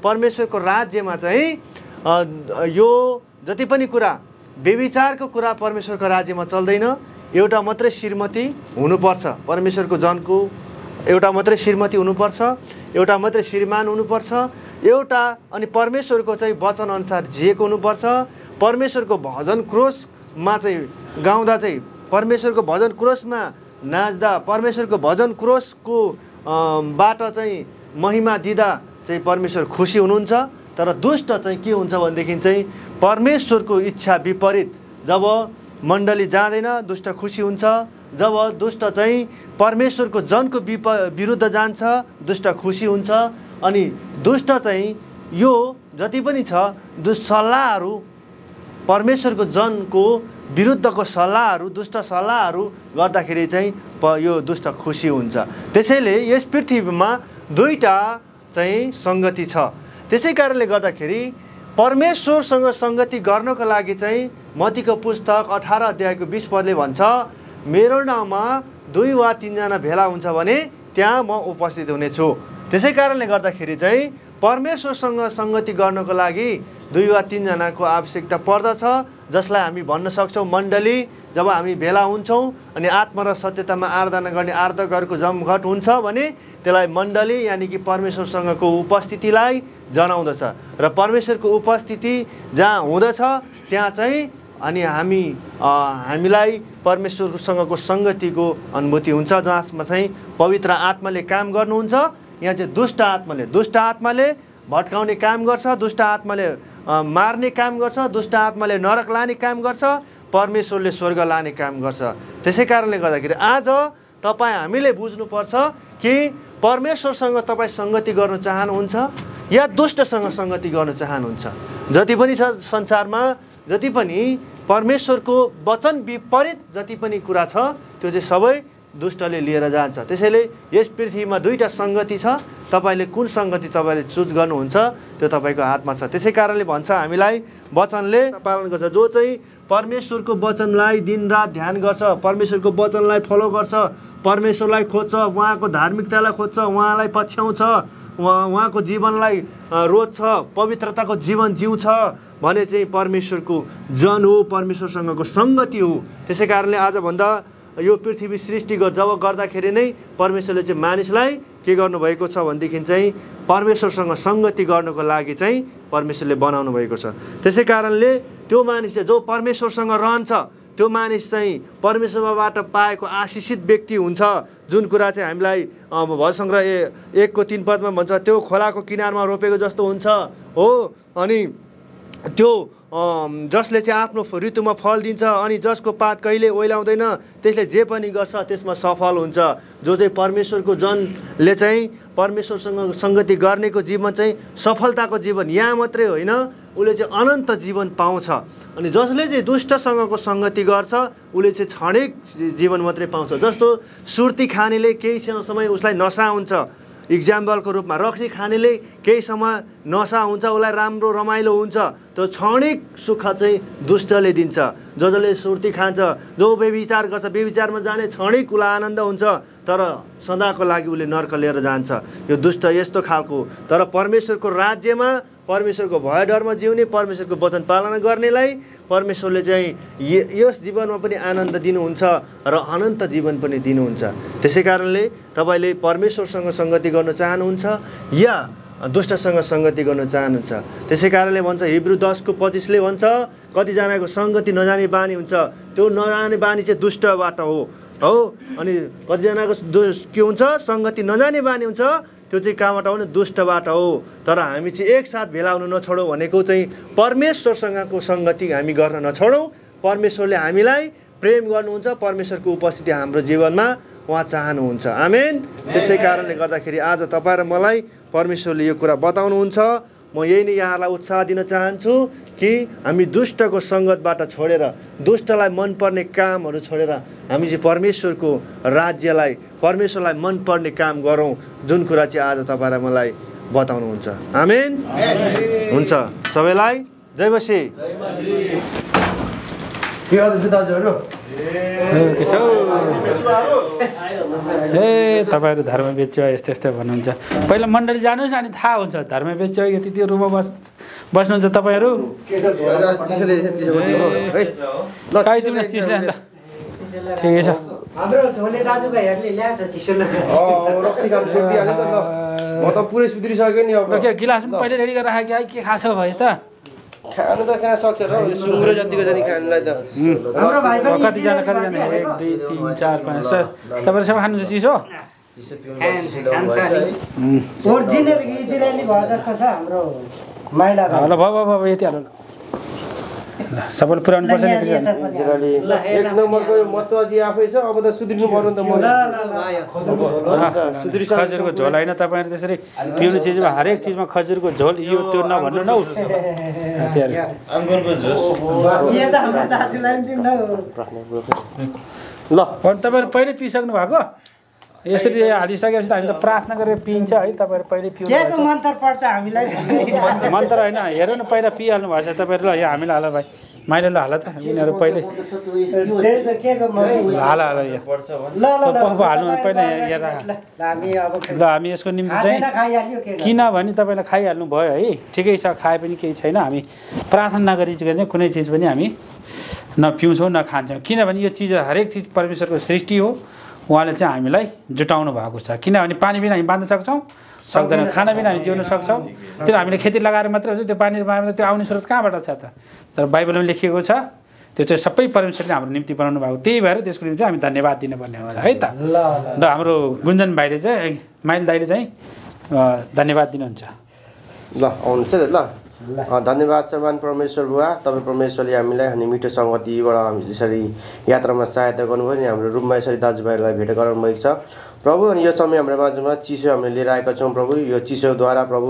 परमेश्वरको राज्यमा चाहिँ यो जति पनि कुरा, व्यभिचारको कुरा परमेश्वरको राज्यमा चल्दैन। एउटा मात्रै श्रीमती हुनुपर्छ, परमेश्वरको जनको एउटा मात्रै श्रीमती हुनुपर्छ, एउटा मात्रै श्रीमान हुनुपर्छ, एउटा अनि परमेश्वरको चाहिँ वचनअनुसार जिएको हुनुपर्छ। परमेश्वरको भजन क्रोसमा चाहिँ गाउँदा चाहिँ, परमेश्वरको भजन क्रोसमा नाच्दा, परमेश्वरको भजन क्रोसको बाट चाहिँ महिमा दिँदा चाहिँ परमेश्वर खुसी हुनुहुन्छ। तर दुष्ट चाहिँ के हुन्छ भनेदेखि चाहिँ परमेश्वरको इच्छा विपरीत, जब मण्डली जाँदैन दुष्ट खुसी हुन्छ, जब दुष्ट चाहिँ परमेश्वरको जनको विरुद्ध जान्छ दुष्ट खुसी हुन्छ। अनि दुष्ट चाहिँ यो जति पनि छ दुस्सल्लाहहरू, परमेश्वरको जनको विरुद्धको सल्लाहहरू, दुष्ट सल्लाहहरू गर्दाखेरि चाहिँ यो दुष्ट खुसी हुन्छ। त्यसैले यस पृथ्वीमा दुईटा चाहिँ सङ्गति छ। त्यसै कारणले गर्दाखेरि परमेश्वरसँग सङ्गति गर्नको लागि चाहिँ मत्तीको पुस्तक 18 अध्यायको 20 पदले भन्छ, मेरो नाउँमा 2 वा 3 जना भेला हुन्छ भने त्यहाँ म उपस्थित हुनेछु। त्यसै कारणले गर्दाखेरि चाहिँ परमेश्वरसँग सङ्गति गर्नको लागि 2 वा 3 जनाको आवश्यकता पर्दछ, जसलाई हामी भन्न सक्छौँ मण्डली। जब हामी भेला हुन्छौँ अनि आत्मा र सत्यतामा आराधना गर्ने आराधकहरूको जमघट हुन्छ भने त्यसलाई मण्डली यानि कि परमेश्वरसँगको उपस्थितिलाई जनाउँदछ। र परमेश्वरको उपस्थिति जहाँ हुँदछ त्यहाँ चाहिँ अनि हामीलाई परमेश्वरसँगको सङ्गतिको अनुभूति हुन्छ, जसमा चाहिँ पवित्र आत्माले काम गर्नुहुन्छ। यहाँ चाहिँ दुष्ट आत्माले भट्काउने काम गर्छ, दुष्ट आत्माले मार्ने काम गर्छ, दुष्ट आत्माले नरक लाने काम गर्छ, परमेश्वरले स्वर्ग लाने काम गर्छ। त्यसै कारणले गर्दाखेरि आज हामीले बुझ्नुपर्छ कि परमेश्वरसँग तपाईँ सङ्गति गर्न चाहनुहुन्छ या दुष्टसँग सङ्गति गर्न चाहनुहुन्छ। जति पनि छ संसारमा, जति पनि परमेश्वरको वचन विपरीत जति पनि कुरा छ त्यो चाहिँ सबै दुष्टले लिएर जान्छ। त्यसैले यस पृथ्वीमा 2टा सङ्गति छ, तपाईँले कुन सङ्गति तपाईँले चुज गर्नुहुन्छ त्यो तपाईँको हातमा छ। त्यसै कारणले भन्छ हामीलाई वचनले पालन गर्छ। जो चाहिँ परमेश्वरको वचनलाई दिनरात ध्यान गर्छ, परमेश्वरको वचनलाई फलो गर्छ, परमेश्वरलाई खोज्छ, उहाँको धार्मिकतालाई खोज्छ, उहाँलाई पछ्याउँछ, उहाँको जीवनलाई रोज्छ, पवित्रताको जीवन जिउँछ भने चाहिँ परमेश्वरको जन हो, परमेश्वरसँगको सङ्गति हो। त्यसै कारणले आजभन्दा यो पृथ्वी सृष्टि जब गर्दाखेरि नै परमेश्वरले चाहिँ मानिसलाई के गर्नुभएको छ भनेदेखि चाहिँ परमेश्वरसँग सङ्गति गर्नको लागि चाहिँ परमेश्वरले बनाउनु भएको छ। त्यसै कारणले त्यो मानिस चाहिँ जो परमेश्वरसँग रहन्छ त्यो मानिस चाहिँ परमेश्वरबाट पाएको आशिषित व्यक्ति हुन्छ। जुन कुरा चाहिँ हामीलाई भजन सङ्ग्रह 1:3 भन्छ, त्यो खोलाको किनारमा रोपेको जस्तो हुन्छ हो। अनि त्यो जसले चाहिँ आफ्नो ऋतुमा फल दिन्छ अनि जसको पात कहिले ओइलाउँदैन, त्यसले जे पनि गर्छ त्यसमा सफल हुन्छ। जो चाहिँ परमेश्वरको जनले चाहिँ परमेश्वरसँग सङ्गति गर्नेको जीवन चाहिँ सफलताको जीवन यहाँ मात्रै होइन, उसले चाहिँ अनन्त जीवन पाउँछ। अनि जसले चाहिँ दुष्टसँगको सङ्गति गर्छ उसले चाहिँ क्षणिक जीवन मात्रै पाउँछ। जस्तो सुर्ती खानेले केही समय उसलाई नसा हुन्छ, इक्जाम्पलको रूपमा रक्सी खानेले केही समय नसा हुन्छ, उसलाई राम्रो रमाइलो हुन्छ, त्यो क्षणिक सुख चाहिँ दुष्टले दिन्छ। जसले सुर्ती खान्छ, जो व्यभिचार गर्छ, व्यभिचारमा जाने क्षणिक उसलाई आनन्द हुन्छ, तर सदाको लागि उसले नर्क लिएर जान्छ। यो दुष्ट यस्तो खालको। तर परमेश्वरको राज्यमा परमेश्वरको भय डरमा जिउने, परमेश्वरको वचन पालना गर्नेलाई परमेश्वरले चाहिँ यस जीवनमा पनि आनन्द दिनुहुन्छ र अनन्त जीवन पनि दिनुहुन्छ। त्यसै कारणले तपाईँले परमेश्वरसँग सङ्गति गर्न चाहनुहुन्छ या दुष्टसँग सङ्गति गर्न चाहनुहुन्छ। त्यसै कारणले भन्छ हिब्रू 10:25 भन्छ कतिजनाको सङ्गति नजाने बानी हुन्छ, त्यो नजाने बानी चाहिँ दुष्टबाट हो। अनि कतिजनाको के हुन्छ, सङ्गति नजाने बानी हुन्छ, त्यो चाहिँ कहाँबाट हो भने दुष्टबाट हो। तर हामी चाहिँ एकसाथ भेला हुन नछोडौँ भनेको चाहिँ परमेश्वरसँगको सङ्गति हामी गर्न नछोडौँ। परमेश्वरले हामीलाई प्रेम गर्नुहुन्छ, परमेश्वरको उपस्थिति हाम्रो जीवनमा उहाँ चाहनुहुन्छ। आमेन। त्यसै कारणले गर्दाखेरि आज तपाईँ र मलाई परमेश्वरले यो कुरा बताउनुहुन्छ। म यही नै यहाँलाई उत्साह दिन चाहन्छु कि हामी दुष्टको सङ्गतबाट छोडेर, दुष्टलाई मनपर्ने कामहरू छोडेर हामी चाहिँ परमेश्वरको राज्यलाई, परमेश्वरलाई मनपर्ने काम गरौँ, जुन कुरा चाहिँ आज तपाईँ र मलाई बताउनुहुन्छ। आमेन। हुन्छ। सबैलाई जय मसीह। के गर्दैछ दाजुहरू? तपाईँहरू धर्म बेच्यो यस्तो यस्तो भन्नुहुन्छ। पहिला मण्डली जानुहोस् अनि थाहा हुन्छ धर्म बेच्यो कि त्यति रुममा बस्नुहुन्छ तपाईँहरू। ठिकै छ। हाम्रो झोले दाजुको हेरले ल्याएको छ चिसो रक्सी खानु छोडिदिइहाल्यो त ल। म त पुरै सुध्रिसकेँ नि। अब के गिलास पनि पहिले रेडी गरेर राखेँ कि के खाएको भयो त? खानु त किन सक्छ र, सुँगुरो जतिको जाने खानुलाई त। हाम्रो भाइ पनि कतिजना 1 2 3 4 5 6 तपाईँहरू सब खानुहुन्छ चिसो? ओरिजिनल इजरायली भयो जस्तो छ हाम्रो माइला। ल भयो यति हाल्नु। सबैले पुऱ्याउनु पर्छ नि। इजरायली एक नम्बरको मतवाजी आफै छ। अब त सुध्रिनु पर्यो नि त। खजुरको झोल होइन तपाईँहरू त्यसरी पिउने चिजमा हरेक चिजमा खजुरको झोल यो त्यो नभन्नु न। ल तपाईँहरू पहिले पिइसक्नु भएको? यसरी हालिसकेपछि त हामी त प्रार्थना गरेर पिइन्छ है तपाईँहरू पहिले केको मन्त्र पढ्छ हामीलाई मन्त्र होइन हेर्नु न पहिला पिइहाल्नु भएछ तपाईँहरू ल यहाँ हामीले हाल भाइ माइलो ल हाल त यिनीहरू पहिले हाल हाल यहाँ पफ हाल्नु पहिला यहाँ ल हामी यसको निम्ति चाहिँ किनभने तपाईँलाई खाइहाल्नु भयो है ठिकै छ खाए पनि केही छैन हामी प्रार्थना नगरिकन चाहिँ कुनै चिज पनि हामी नपिउँछौँ न खान्छौँ किनभने यो चिज हरेक चिज परमेश्वरको सृष्टि हो उहाँले चाहिँ हामीलाई जुटाउनु भएको छ किनभने पानी बिना हामी बाँध्न सक्छौँ सक्दैन खाना बिना हामी जिउन सक्छौँ त्यो हामीले खेती लगाएर मात्रै हुन्छ त्यो पानी बाँध्दा त्यो आउने स्रोत कहाँबाट छ त तर बाइबलमा लेखिएको छ त्यो चाहिँ सबै परमेश्वरले हाम्रो निम्ति बनाउनु भएको त्यही भएर त्यसको निम्ति चाहिँ हामी धन्यवाद दिनुपर्ने हुन्छ है त र हाम्रो गुन्जन भाइले चाहिँ माइल दाइले चाहिँ धन्यवाद दिनुहुन्छ ल आउनुहुन्छ ल धन्यवाद छ मान परमेश्वर बुवा तपाईँ परमेश्वरले हामीलाई अनि मिठो सङ्गतिबाट हामी यसरी यात्रामा सहायता गर्नुभयो अनि हाम्रो रूपमा यसरी दाजुभाइहरूलाई भेट गराउनु भएको छ प्रभु अनि यो समय हाम्रो माझमा चिसो हामीले लिएर आएका छौँ प्रभु यो चिसोद्वारा प्रभु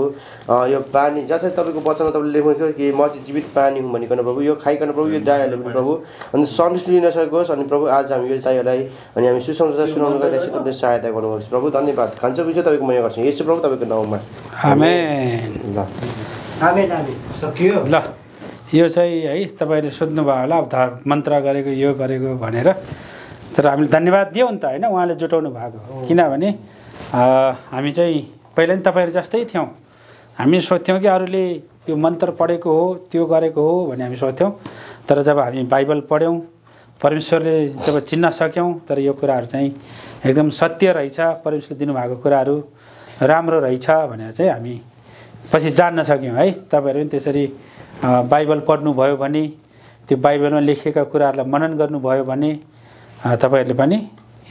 यो पानी जसरी तपाईँको वचनमा तपाईँले लेख्नुभएको कि म चाहिँ जीवित पानी हुँ भनिकन प्रभु यो खाइकन प्रभु यो दाइहरूले पनि प्रभु अनि सन्तुष्टि लिन सकोस् अनि प्रभु आज हामी यो दाइहरूलाई अनि हामी सुसमाचार सुनाउनु गइरहेको छौँ तपाईँले सहायता गर्नुभएको छ प्रभु धन्यवाद खान्छ विषय तपाईँको मया गर्छौँ यसो प्रभु तपाईँको नाउँमा आमेन ल सकियो ल यो चाहिँ है तपाईँले सोध्नुभयो होला अब मन्त्र गरेको यो गरेको भनेर तर हामीले धन्यवाद दियौँ नि त होइन उहाँले जुटाउनु भएको किनभने हामी चाहिँ पहिला नि तपाईँहरू जस्तै थियौँ हामी सोध्थ्यौँ कि अरूले यो मन्त्र पढेको हो त्यो गरेको हो भन्ने हामी सोध्थ्यौँ तर जब हामी बाइबल पढ्यौँ परमेश्वरले जब चिन्न सक्यौँ तर यो कुराहरू चाहिँ एकदम सत्य रहेछ परमेश्वरले दिनुभएको कुराहरू राम्रो रहेछ भनेर चाहिँ हामी पछि जान्न सक्यौँ है तपाईँहरू पनि त्यसरी बाइबल पढ्नुभयो भने त्यो बाइबलमा लेखिएका कुराहरूलाई मनन गर्नुभयो भने तपाईँहरूले पनि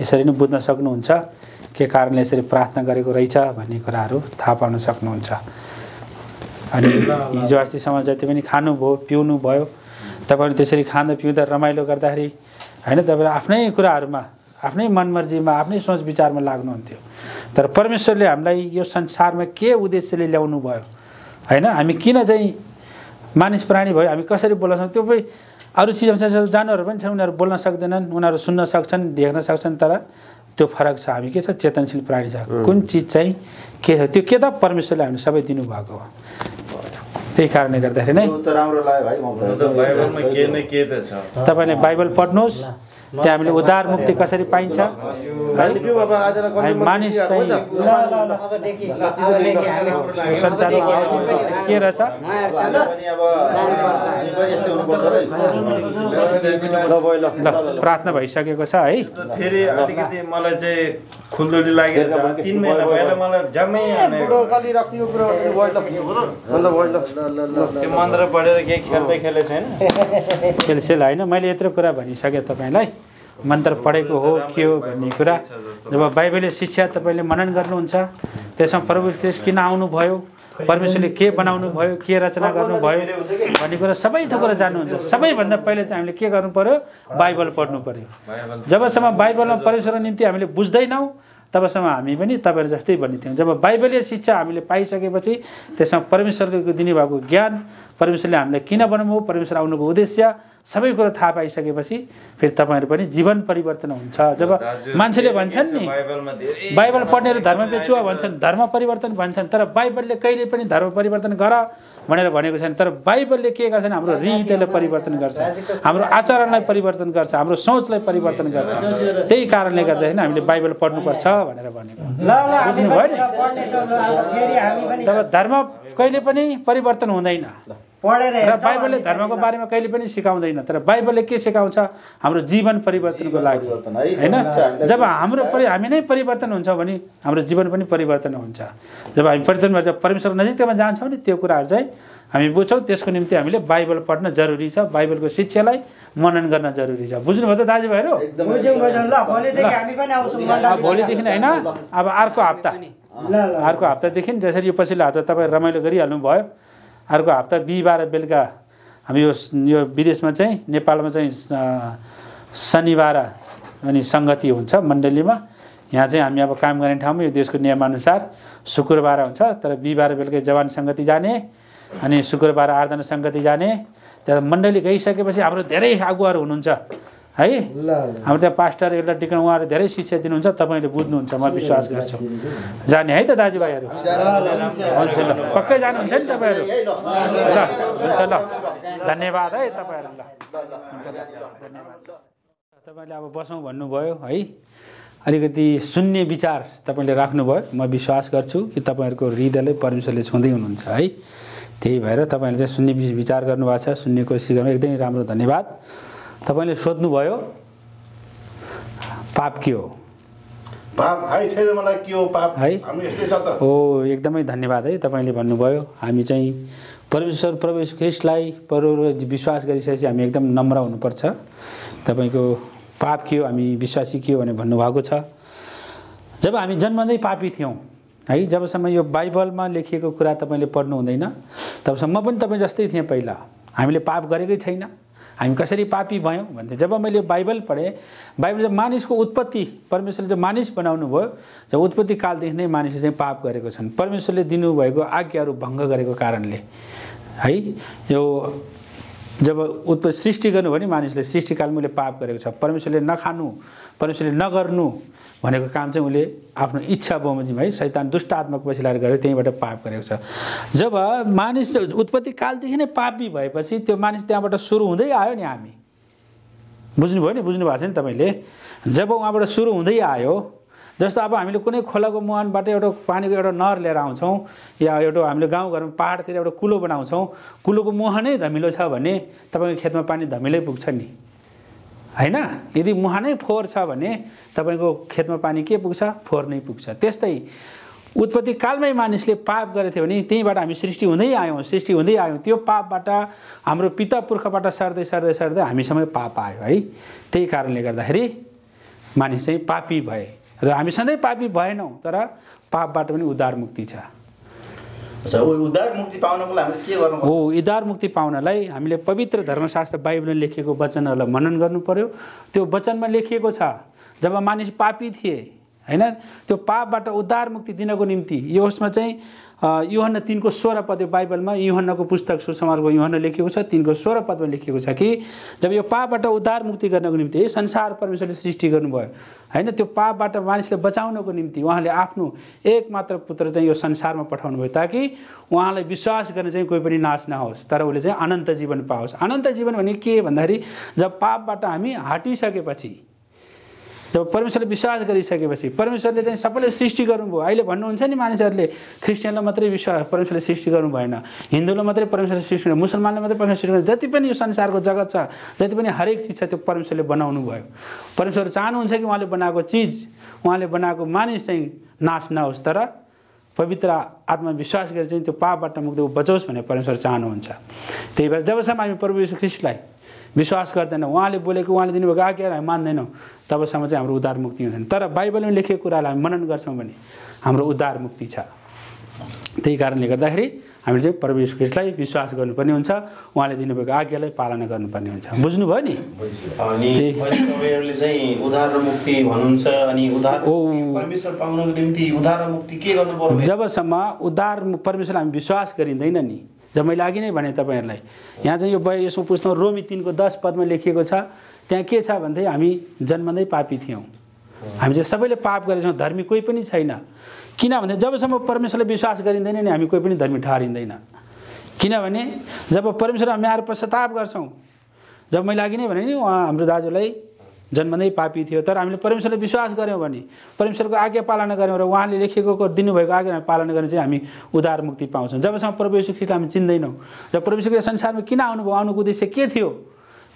यसरी नै बुझ्न सक्नुहुन्छ के कारणले यसरी प्रार्थना गरेको रहेछ भन्ने कुराहरू थाहा पाउन सक्नुहुन्छ अनि हिजो अस्तिसम्म जति पनि खानुभयो पिउनुभयो तपाईँहरूले त्यसरी खाँदा पिउँदा रमाइलो गर्दाखेरि होइन तपाईँहरू आफ्नै कुराहरूमा आफ्नै मनमर्जीमा आफ्नै सोच विचारमा लाग्नुहुन्थ्यो तर परमेश्वरले हामीलाई यो संसारमा के उद्देश्यले ल्याउनु भयो होइन हामी किन चाहिँ मानिस प्राणी भयो हामी कसरी बोल्न सक्छौँ त्यो पनि अरू चिजहरू जानवरहरू पनि छन् उनीहरू बोल्न सक्दैनन् उनीहरू सुन्न सक्छन् देख्न सक्छन् तर त्यो फरक छ हामी के छ चेतनशील प्राणी छ कुन चिज चाहिँ के छ त्यो के त परमेश्वरले हामी सबै दिनुभएको हो त्यही कारणले गर्दाखेरि नै तपाईँले बाइबल पढ्नुहोस् त्यहाँ हामीले उद्धार मुक्ति कसरी पाइन्छ मानिस चाहिँ संसारमा के रहेछ प्रार्थना भइसकेको छ है फेरि अलिकति मलाई चाहिँ खुल्दुली लागेर 3 महिना भएर मलाई जम्मै त्यो मन्त्र पढेर केही खेल्दै खेले छैन खेलसेल होइन मैले यत्रो कुरा भनिसकेँ तपाईँलाई मन्त्र पढेको हो के हो भन्ने कुरा जब बाइबलले शिक्षा तपाईँले मनन गर्नुहुन्छ त्यसमा प्रभु ख्रीष्ट किन आउनुभयो परमेश्वरले के बनाउनु भयो के रचना गर्नुभयो भन्ने कुरा सबै थोक कुरा जान्नुहुन्छ सबैभन्दा पहिले चाहिँ हामीले के गर्नु पर्यो बाइबल पढ्नु पर्यो जबसम्म बाइबलमा परमेश्वरको निम्ति हामीले बुझ्दैनौँ तबसम्म हामी पनि तपाईँहरू जस्तै भन्ने थियौँ जब बाइबलीय शिक्षा हामीले पाइसकेपछि त्यसमा परमेश्वरको दिनुभएको ज्ञान परमेश्वरले हामीलाई किन बनाउनु परमेश्वर आउनुको उद्देश्य सबै कुरो थाहा पाइसकेपछि फेरि तपाईँहरू पनि जीवन परिवर्तन हुन्छ जब मान्छेले भन्छन् नि बाइबल पढ्नेहरू धर्म बेचुवा भन्छन् धर्म परिवर्तन भन्छन् तर बाइबलले कहिले पनि धर्म परिवर्तन गर भनेर भनेको छैन तर बाइबलले के गर्छ भने हाम्रो हृदयलाई परिवर्तन गर्छ हाम्रो आचरणलाई परिवर्तन गर्छ हाम्रो सोचलाई परिवर्तन गर्छ त्यही कारणले गर्दाखेरि हामीले बाइबल पढ्नुपर्छ भनेर भनेको बुझ्नुभयो नि तब धर्म कहिले पनि परिवर्तन हुँदैन र बाइबलले धर्मको बारेमा कहिले पनि सिकाउँदैन तर बाइबलले के सिकाउँछ हाम्रो जीवन परिवर्तनको लागि होइन जब हामी नै परिवर्तन हुन्छ भने हाम्रो जीवन पनि परिवर्तन हुन्छ जब हामी परिवर्तन भएर परमेश्वर नजिकमा जान्छौँ नि त्यो कुराहरू चाहिँ हामी बुझ्छौँ त्यसको निम्ति हामीले बाइबल पढ्न जरुरी छ बाइबलको शिक्षालाई मनन गर्न जरुरी छ बुझ्नुभयो त दाजुभाइहरू भोलिदेखि होइन अब अर्को हप्तादेखि जसरी यो पछिल्लो हप्ता तपाईँ रमाइलो गरिहाल्नु भयो अर्को हप्ता बिहिबार बेलुका हामी यो विदेशमा चाहिँ नेपालमा चाहिँ शनिबार अनि सङ्गति हुन्छ मण्डलीमा यहाँ चाहिँ हामी अब काम गर्ने ठाउँमा यो देशको नियमअनुसार शुक्रबार हुन्छ तर बिहिबार बेलुका जवान सङ्गति जाने अनि शुक्रबार आराधना सङ्गति जाने त्यहाँ मण्डली गइसकेपछि हाम्रो धेरै आगुवाहरू हुनुहुन्छ है। हाम्रो त्यहाँ पास्टर एउटा डिकन उहाँले धेरै शिक्षा दिनुहुन्छ, तपाईँले बुझ्नुहुन्छ, म विश्वास गर्छु। जाने है त दाजुभाइहरू? हुन्छ ल, पक्कै जानुहुन्छ नि तपाईँहरू? ल हुन्छ ल, धन्यवाद है तपाईँहरू। ल हुन्छ ल, धन्यवाद। तपाईँले अब बसौँ भन्नुभयो है, अलिकति सुन्ने विचार तपाईँले राख्नुभयो। म विश्वास गर्छु कि तपाईँहरूको हृदयले परमेश्वरले छुँदै हुनुहुन्छ है। त्यही भएर तपाईँले चाहिँ सुन्ने विचार गर्नुभएको छ, सुन्ने कोसिस गर्नु एकदमै राम्रो, धन्यवाद। तपाईँले सोध्नुभयो पाप के हो? पाप थाहै छैन मलाई के हो पाप है। हामी यस्तै छ त। हो, एकदमै धन्यवाद है तपाईँले भन्नुभयो। हामी चाहिँ परमेश्वर प्रभु येशू ख्रीष्टलाई विश्वास गरिसकेपछि हामी एकदम नम्र हुनुपर्छ। तपाईँको पाप के हो, हामी विश्वासी के हो भनेर भन्नुभएको छ। जब हामी जन्मँदै पापी थियौँ है, जबसम्म यो बाइबलमा लेखिएको कुरा तपाईँले पढ्नु हुँदैन तबसम्म म पनि तपाईँ जस्तै थिएँ। पहिला हामीले पाप गरेकै छैन, हामी कसरी पापी भयौँ भन्थे। जब मैले बाइबल पढेँ, बाइबल जब मानिसको उत्पत्ति, परमेश्वरले जब मानिस बनाउनु भयो, जब उत्पत्ति कालदेखि नै मानिसले चाहिँ पाप गरेको छन्, परमेश्वरले दिनुभएको आज्ञाहरू भङ्ग गरेको कारणले है। यो जब सृष्टि गर्नुभयो नि मानिसले, सृष्टिकालमा उसले पाप गरेको छ। परमेश्वरले नखानु, परमेश्वरले नगर्नु भनेको काम चाहिँ उसले आफ्नो इच्छा बमोजिम है, शैतान दुष्ट आत्माको पछि लागेर गरेर त्यहीँबाट पाप गरेको छ। जब मानिस उत्पत्ति कालदेखि नै पापी भएपछि त्यो मानिस त्यहाँबाट सुरु हुँदै आयो नि। हामी बुझ्नुभयो नि, बुझ्नु भएको छ नि तपाईँले? जब उहाँबाट सुरु हुँदै आयो, जस्तो अब हामीले कुनै खोलाको मुहानबाट एउटा पानीको एउटा नहर लिएर आउँछौँ, या एउटा हामीले गाउँघरमा पाहाडतिर एउटा कुलो बनाउँछौँ, कुलोको मुहानै धमिलो छ भने तपाईँको खेतमा पानी धमिलै पुग्छ नि, होइन? यदि मुहानै फोहोर छ भने तपाईँको खेतमा पानी के पुग्छ? फोहोर नै पुग्छ। त्यस्तै उत्पत्ति कालमै मानिसले पाप गरेको थियो भने त्यहीँबाट हामी सृष्टि हुँदै आयौँ, सृष्टि हुँदै आयौँ। त्यो पापबाट हाम्रो पिता पुर्खाबाट सर्दै सर्दै सर्दै हामीसँग पाप आयो है। त्यही कारणले गर्दाखेरि मानिस चाहिँ पापी भए र हामी सधैँ पापी भएनौँ, तर पापबाट पनि उद्धार मुक्ति छ। उद्धार मुक्ति पाउनको लागि हामीले के गर्नु? हो, उद्धार मुक्ति पाउनलाई हामीले पवित्र धर्मशास्त्र बाइबलमा लेखिएको वचनहरूलाई मनन गर्नु पर्यो। त्यो वचनमा लेखिएको छ जब मानिस पापी थिए हैन, त्यो पापबाट उद्धार मुक्ति दिनको निम्ति यो उसमा चाहिँ यूहन्ना 3:16 पद बाइबलमा, यूहन्नाको पुस्तक सुसमाचारको यूहन्ना लेखिएको छ 3:16 पदमा लेखिएको छ कि जब यो पापबाट उद्धार मुक्ति गर्नको निम्ति संसार परमेश्वरले सृष्टि गर्नुभयो हैन, त्यो पापबाट मानिसलाई बचाउनको निम्ति उहाँले आफ्नो एकमात्र पुत्र चाहिँ यो संसारमा पठाउनु भयो ताकि उहाँलाई विश्वास गर्ने चाहिँ कोही पनि नाश नहोस् तर उसले चाहिँ अनन्त जीवन पाओस्। अनन्त जीवन भने के भन्दाखेरि जब पापबाट हामी हटिसकेपछि, जब परमेश्वरले विश्वास गरिसकेपछि, परमेश्वरले चाहिँ सबैले सृष्टि गर्नुभयो। अहिले भन्नुहुन्छ नि मानिसहरूले क्रिस्चियनलाई मात्रै विश्वास परमेश्वरले सृष्टि गर्नु भएन, हिन्दूलाई मात्रै परमेश्वरले सृष्टि गर्नु, मुसलमानले मात्रै परमेश्वरले सृष्टि गर्नु, जति पनि यो संसारको जगत छ, जति पनि हरेक चिज छ त्यो परमेश्वरले बनाउनु भयो। परमेश्वर चाहनुहुन्छ कि उहाँले बनाएको चिज, उहाँले बनाएको मानिस चाहिँ नाश नहोस् तर पवित्र आत्मा विश्वास गरेर चाहिँ त्यो पापबाट मुक्ति बचोस् भनेर परमेश्वर चाहनुहुन्छ। त्यही भएर जबसम्म हामी प्रभु येशू ख्रीष्टलाई विश्वास गर्दैनौँ, उहाँले बोलेको, उहाँले दिनुभएको आज्ञाहरू हामी मान्दैनौँ, तबसम्म चाहिँ हाम्रो उद्धार मुक्ति हुँदैन। तर बाइबलमा लेखेको कुरालाई हामी मनन गर्छौँ भने हाम्रो उद्धार मुक्ति छ। त्यही कारणले गर्दाखेरि हामीले चाहिँ प्रभु येशू ख्रीष्टलाई विश्वास गर्नुपर्ने हुन्छ, उहाँले दिनुभएको आज्ञालाई पालना गर्नुपर्ने हुन्छ। बुझ्नुभयो नि? अनि तपाईँहरूले चाहिँ उद्धार र मुक्ति भन्नुहुन्छ, अनि उद्धार परमेश्वर पाउनको निम्ति उद्धार र मुक्ति के गर्नु पर्छ? जबसम्म उद्धार परमेश्वरलाई हामी विश्वास गरिँदैन नि, जब मैले अघि नै भने तपाईँहरूलाई, यहाँ चाहिँ यो यसो पुस्तकमा रोमी 3:10 पदमा लेखिएको छ, त्यहाँ के छ भन्दै हामी जन्मँदै पापी थियौँ, हामी चाहिँ सबैले पाप गरेछौँ, धर्मी कोही पनि छैन। किनभने जबसम्म परमेश्वरलाई विश्वास गरिँदैन नि हामी कोही पनि धर्मी ठहरिँदैन। किनभने जब परमेश्वर हामी आएर पश्चाताप गर्छौँ, जब मैले अघि नै भने नि उहाँ हाम्रो दाजुलाई जन्मँदै पापी थियो तर हामीले परमेश्वरलाई विश्वास गऱ्यौँ भने, परमेश्वरको आज्ञा पालना गऱ्यौँ र उहाँले लेखेको दिनुभएको आज्ञा पालना गर्ने चाहिँ हामी उद्धार मुक्ति पाउँछौँ। जबसम्म प्रभु येशू ख्रीष्टलाई हामी चिन्दैनौँ, जब प्रभु येशू ख्रीष्ट संसारमा किन आउनुभयो, आउनुको उद्देश्य के थियो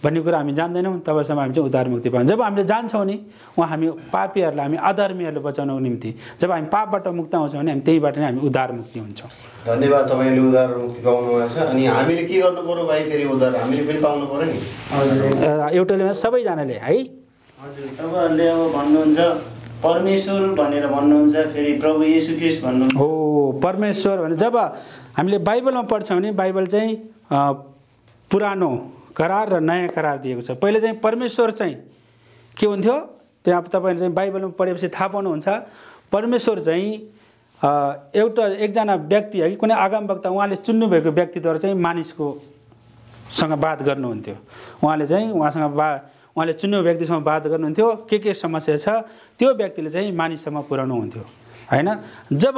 भन्ने कुरा हामी जान्दैनौँ, तबसम्म हामी चाहिँ उद्धार मुक्ति पाउँछौँ। जब हामीले जान्छौँ नि उहाँ हामी पापीहरूलाई, हामी अधर्मीहरूलाई बचाउनको निम्ति जब हामी पापबाट मुक्त आउँछौँ भने हामी त्यहीबाट नै हामी उद्धार मुक्ति हुन्छौँ। धन्यवाद, तपाईँले उद्धार र मुक्ति पाउनु भएको छ। अनि हामीले के गर्नु पर्यो भाइ? फेरि उद्धार हामीले पनि पाउनु पर्यो नि? हजुर, एउटाले सबैजनाले है। हजुर, तपाईँहरूले अब भन्नुहुन्छ परमेश्वर भनेर भन्नुहुन्छ, फेरि प्रभु येशू ख्रीष्ट भन्नुहुन्छ। हो, परमेश्वर भने जब हामीले बाइबलमा पढ्छौँ भने बाइबल चाहिँ पुरानो करार र नयाँ करार दिएको छ। पहिले चाहिँ परमेश्वर चाहिँ के हुन्थ्यो, त्यहाँ तपाईँले चाहिँ बाइबलमा पढेपछि थाहा पाउनुहुन्छ, परमेश्वर चाहिँ एकजना व्यक्ति है कि कुनै आगमवक्ता उहाँले चुन्नुभएको व्यक्तिद्वारा चाहिँ मानिसको सँग बात गर्नुहुन्थ्यो। उहाँले चाहिँ उहाँसँग उहाँले चुन्ने व्यक्तिसँग बात गर्नुहुन्थ्यो के समस्या छ त्यो व्यक्तिले चाहिँ मानिससम्म पुर्याउनु हुन्थ्यो हैन। जब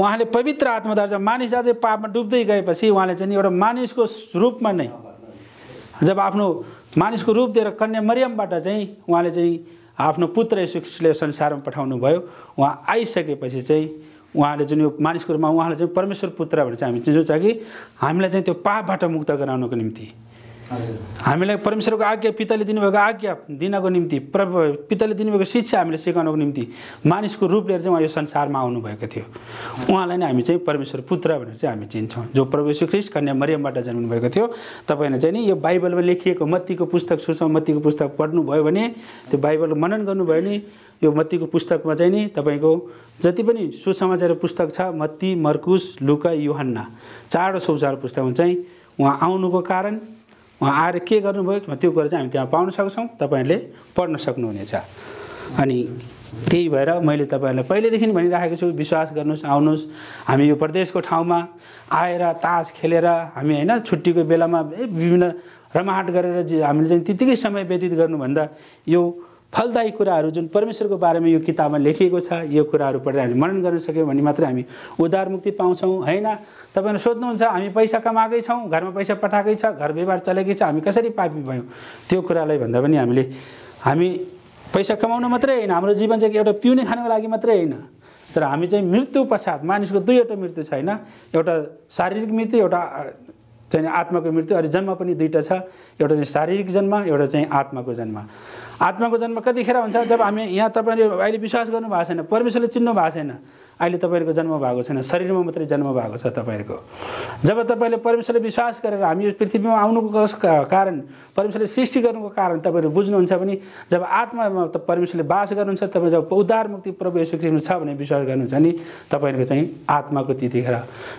उहाँले पवित्र आत्माद्वारा जब मानिस अझै पापमा डुब्दै गएपछि उहाँले चाहिँ एउटा मानिसको रूपमा नै जब आफ्नो मानिसको रूप दिएर कन्या मरियमबाट चाहिँ उहाँले चाहिँ आफ्नो पुत्र येशू ख्रीष्टले संसारमा पठाउनु भयो। उहाँ आइसकेपछि चाहिँ उहाँले जुन यो मानिसको रूपमा उहाँले चाहिँ परमेश्वर पुत्र भनेर चाहिँ हामी चिन्छौँ कि हामीलाई चाहिँ त्यो पापबाट मुक्त गराउनको निम्ति हामीलाई परमेश्वरको आज्ञा पिताले दिनुभएको आज्ञा दिनको निम्ति पिताले दिनुभएको शिक्षा हामीले सिकाउनको निम्ति मानिसको रूप लिएर चाहिँ उहाँ यो संसारमा आउनुभएको थियो। उहाँलाई नै हामी चाहिँ परमेश्वर पुत्र भनेर चाहिँ हामी चिन्छौँ जो प्रभु येशू ख्रीष्ट कन्या मरियमबाट जन्मनु भएको थियो। तपाईँले चाहिँ नि यो बाइबलमा लेखिएको मत्तीको पुस्तक सुसमाचार मत्तीको पुस्तक पढ्नुभयो भने त्यो बाइबल मनन गर्नुभयो भने यो मत्तीको पुस्तकमा चाहिँ नि तपाईँको जति पनि सुसमाचार पुस्तक छ मत्ती मर्कुस लुका युहन्ना चारवटा सुसमाचार पुस्तकमा चाहिँ उहाँ आउनुको कारण उहाँ आएर के गर्नुभयो त्यो कुरा चाहिँ हामी त्यहाँ पाउन सक्छौँ। तपाईँहरूले पढ्न सक्नुहुनेछ। अनि त्यही भएर मैले तपाईँहरूलाई पहिलेदेखि भनिराखेको छु विश्वास गर्नुहोस् आउनुहोस्। हामी यो प्रदेशको ठाउँमा आएर तास खेलेर हामी होइन छुट्टीको बेलामा विभिन्न रमाहाट गरेर हामीले चाहिँ त्यतिकै समय व्यतीत गर्नुभन्दा यो फलदायी कुराहरू जुन परमेश्वरको बारेमा यो किताबमा लेखिएको छ यो कुराहरू पढेर हामी मनन गर्न सक्यौँ भने मात्रै हामी उद्धार मुक्ति पाउँछौँ हैन। तपाईँले सोध्नुहुन्छ हामी पैसा कमाएकै छौँ घरमा पैसा पठाएकै छ घर व्यवहार चलेकै छ हामी कसरी पापी भयौँ त्यो कुरालाई भन्दा पनि हामी पैसा कमाउनु मात्रै होइन हाम्रो जीवन चाहिँ एउटा पिउने खानको लागि मात्रै होइन तर हामी चाहिँ मृत्यु पश्चात मानिसको दुईवटा मृत्यु छ होइन एउटा शारीरिक मृत्यु एउटा चाहिँ आत्माको मृत्यु अनि जन्म पनि दुईवटा छ एउटा चाहिँ शारीरिक जन्म एउटा चाहिँ आत्माको जन्म। आत्माको जन्म कतिखेर हुन्छ जब हामी यहाँ तपाईँले अहिले विश्वास गर्नु भएको छैन परमेश्वरले चिन्नु भएको छैन अहिले तपाईँहरूको जन्म भएको छैन शरीरमा मात्रै जन्म भएको छ तपाईँहरूको। जब तपाईँले परमेश्वरले विश्वास गरेर हामी यो पृथ्वीमा आउनुको कारण परमेश्वरले सृष्टि गर्नुको कारण तपाईँहरू बुझ्नुहुन्छ भने जब आत्मामा परमेश्वरले बास गर्नुहुन्छ तपाईँ जब उद्धार मुक्ति प्रभु येशू ख्रीष्टमा छ भने विश्वास गर्नुहुन्छ नि तपाईँहरूको चाहिँ आत्माको त्यतिखेर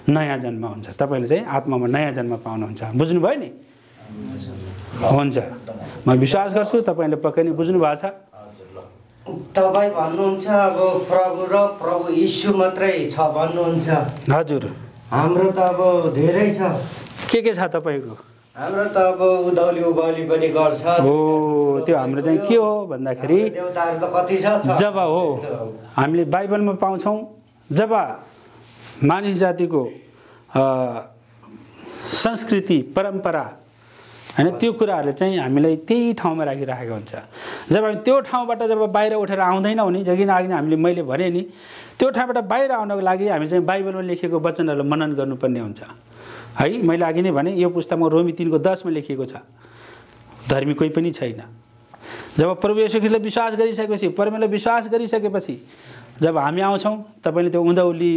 नयाँ जन्म हुन्छ तपाईँले चाहिँ आत्मामा नयाँ जन्म पाउनुहुन्छ। बुझ्नुभयो नि हुन्छ म विश्वास गर्छु तपाईँले पक्कै नै बुझ्नु भएको छ। तपाईँ भन्नुहुन्छ अब प्रभु र प्रभु यीशु मात्रै छ भन्नुहुन्छ। हजुर हाम्रो त अब धेरै छ। के छ तपाईँको? हाम्रो त अब उधौली उभौली पनि गर्छ। हो त्यो हाम्रो चाहिँ के हो भन्दाखेरि देवताहरू त कति छ जब हो हामीले बाइबलमा पाउँछौँ जब मानिस जातिको संस्कृति परम्परा हैन त्यो कुराहरूले चाहिँ हामीलाई त्यही ठाउँमा राखिराखेको हुन्छ। जब हामी त्यो ठाउँबाट जब बाहिर उठेर आउँदैनौँ नि जगिन अघि हामीले मैले भने नि त्यो ठाउँबाट बाहिर आउनको लागि हामी चाहिँ बाइबलमा लेखिएको वचनहरूलाई मनन गर्नुपर्ने हुन्छ है। मैले अघि नै भने यो पुस्तकमा रोमी 3:10 मा लेखिएको छ धर्मी कोही पनि छैन। जब प्रभु येशू ख्रीष्टले विश्वास गरिसकेपछि परमेश्वरले विश्वास गरिसकेपछि जब हामी आउँछौँ तपाईँले त्यो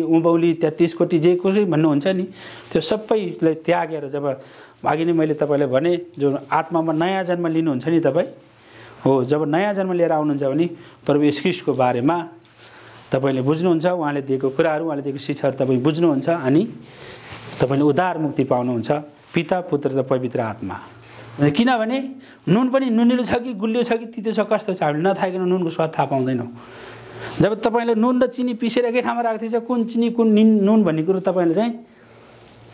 उभौली 33 कोटी जे कोही भन्नुहुन्छ नि त्यो सबैलाई त्यागेर जब अघि नै मैले तपाईँलाई भने जो आत्मामा नयाँ जन्म लिनुहुन्छ नि तपाईँ हो जब नयाँ जन्म लिएर आउनुहुन्छ भने प्रभु येशू ख्रीष्टको बारेमा तपाईँले बुझ्नुहुन्छ उहाँले दिएको कुराहरू उहाँले दिएको शिक्षाहरू तपाईँ बुझ्नुहुन्छ अनि तपाईँले उद्धार मुक्ति पाउनुहुन्छ पिता पुत्र र पवित्र आत्मा। किनभने नुन पनि नुनिलो छ कि गुलियो छ कि तितो छ कस्तो छ हामीले नथाकिकन नुनको स्वाद थाहा पाउँदैनौँ। जब तपाईँले नुन र चिनी पिसेर एकै ठाउँमा राख्दै छ कुन चिनी कुन नुन भन्ने कुरो तपाईँले चाहिँ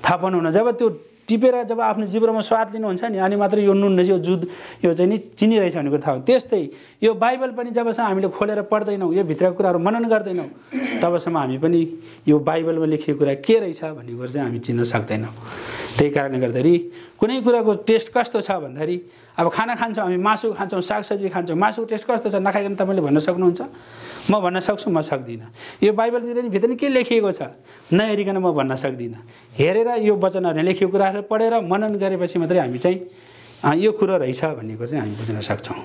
थाहा पाउनुहुन्न। जब त्यो टिपेर जब आफ्नो जिब्रोमा स्वाद लिनुहुन्छ नि अनि मात्र यो नुन रहेछ यो चाहिँ नि चिनी रहेछ भन्ने कुरो थाहा हुन्छ। त्यस्तै यो बाइबल पनि जबसम्म हामीले खोलेर पढ्दैनौँ यो भित्रको कुराहरू मनन गर्दैनौँ तबसम्म हामी पनि यो बाइबलमा लेखिएको कुरा के रहेछ भन्ने कुरो चाहिँ हामी चिन्न सक्दैनौँ। त्यही कारणले गर्दाखेरि कुनै कुराको टेस्ट कस्तो छ भन्दाखेरि अब खाना खान्छौँ हामी मासु खान्छौँ सागसब्जी खान्छौँ मासुको टेस्ट कस्तो छ नखाइकन तपाईँले भन्न सक्नुहुन्छ? म भन्न सक्छु म सक्दिनँ। यो बाइबलतिर नि भित्र नि के लेखिएको छ नहेरिकन म भन्न सक्दिनँ। हेरेर यो वचनहरूले लेखिएको कुराहरू पढेर मनन गरेपछि मात्रै हामी चाहिँ यो कुरो रहेछ भन्ने कुरो चाहिँ हामी बुझ्न सक्छौँ।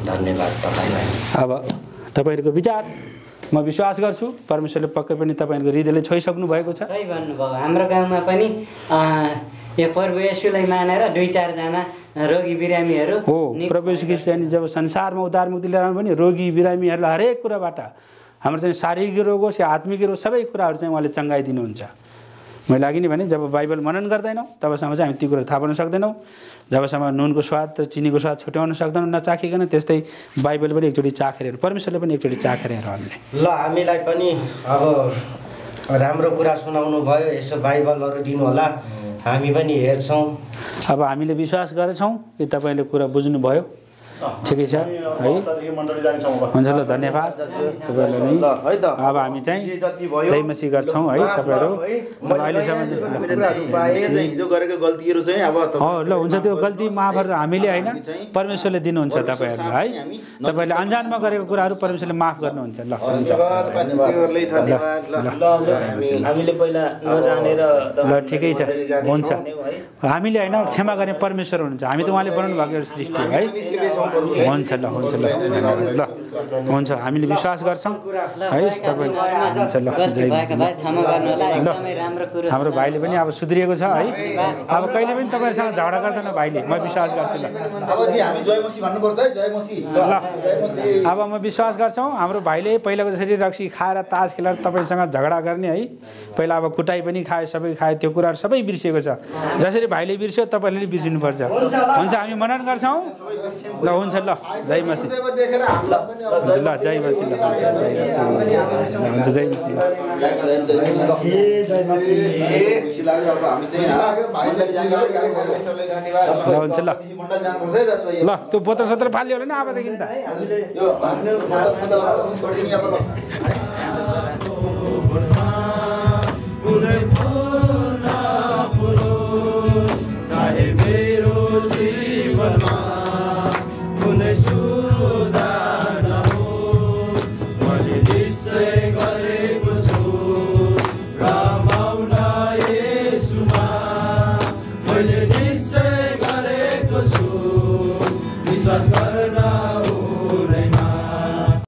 धन्यवाद तपाईँलाई। अब तपाईँहरूको विचार म विश्वास गर्छु परमेश्वरले पक्कै पनि तपाईँहरूको हृदयले छोइसक्नु भएको छ। सही भन्नुभयो। हाम्रो गाउँमा पनि यो प्रभु येशूलाई मानेर 2-4 जना रोगी बिरामीहरू हो प्रभु येशू ख्रीष्टले जब संसारमा उद्धार मुक्ति लिएर आउनु भने रोगी बिरामीहरूलाई हरेक कुराबाट हाम्रो चाहिँ शारीरिक रोग होस् या आत्मिक रोग सबै कुराहरू चाहिँ उहाँले चङ्गाइदिनुहुन्छ। मैले अघि नै भने जब बाइबल मनन गर्दैनौँ तबसम्म चाहिँ हामी ती कुरा थाहा पाउन सक्दैनौँ। जबसम्म नुनको स्वाद र चिनीको स्वाद छुट्याउन सक्दैनौँ नचाखिकन त्यस्तै बाइबल पनि एकचोटि चाखेर हेर्नु परमेश्वरले पनि एकचोटि चाखेर हेर्नु हामीले। ल हामीलाई पनि अब राम्रो कुरा सुनाउनु भयो यसो बाइबलहरू दिनु होला हामी पनि हेर्छौँ। अब हामीले विश्वास गरेछौँ कि तपाईँले कुरा बुझ्नुभयो। ठिकै छ है, हुन्छ ल, धन्यवाद तपाईँलाई नै। अब हामी चाहिँ जय मसी गर्छौँ है तपाईँहरू। अब अहिलेसम्म ल हुन्छ, त्यो गल्ती माफहरू हामीले होइन परमेश्वरले दिनुहुन्छ तपाईँहरूलाई है। तपाईँहरूले अन्जानमा गरेको कुराहरू परमेश्वरले माफ गर्नुहुन्छ। ल हुन्छ, हामीले पहिला नजानेर ल ठिकै छ, हुन्छ। हामीले होइन क्षमा गर्ने परमेश्वर हुनुहुन्छ, हामी त उहाँले बनाउनु भएको एउटा सृष्टि है। हुन्छ ल, हुन्छ ल, ल हुन्छ, हामीले विश्वास गर्छौँ है तपाईँ। हुन्छ ल, ल हाम्रो भाइले पनि अब सुध्रिएको छ है। अब कहिले पनि तपाईँहरूसँग झगडा गर्दैन भाइले, म विश्वास गर्छु। ल अब म विश्वास गर्छौँ हाम्रो भाइले पहिलाको जसरी रक्सी खाएर तास खेलेर तपाईँसँग झगडा गर्ने है, पहिला अब कुटाइ पनि खायो, सबै खायो, त्यो कुराहरू सबै बिर्सिएको छ। जसरी भाइले बिर्स्यो तपाईँले पनि बिर्सिनुपर्छ। हुन्छ, हामी मनन गर्छौँ। ल हुन्छ, ल जय मसी, हुन्छ ल जय मसी, ल हुन्छ जय मसी, ल हुन्छ ल। ल त्यो बोतल सत्र फाल्यो होला नि अबदेखि त। विश्वास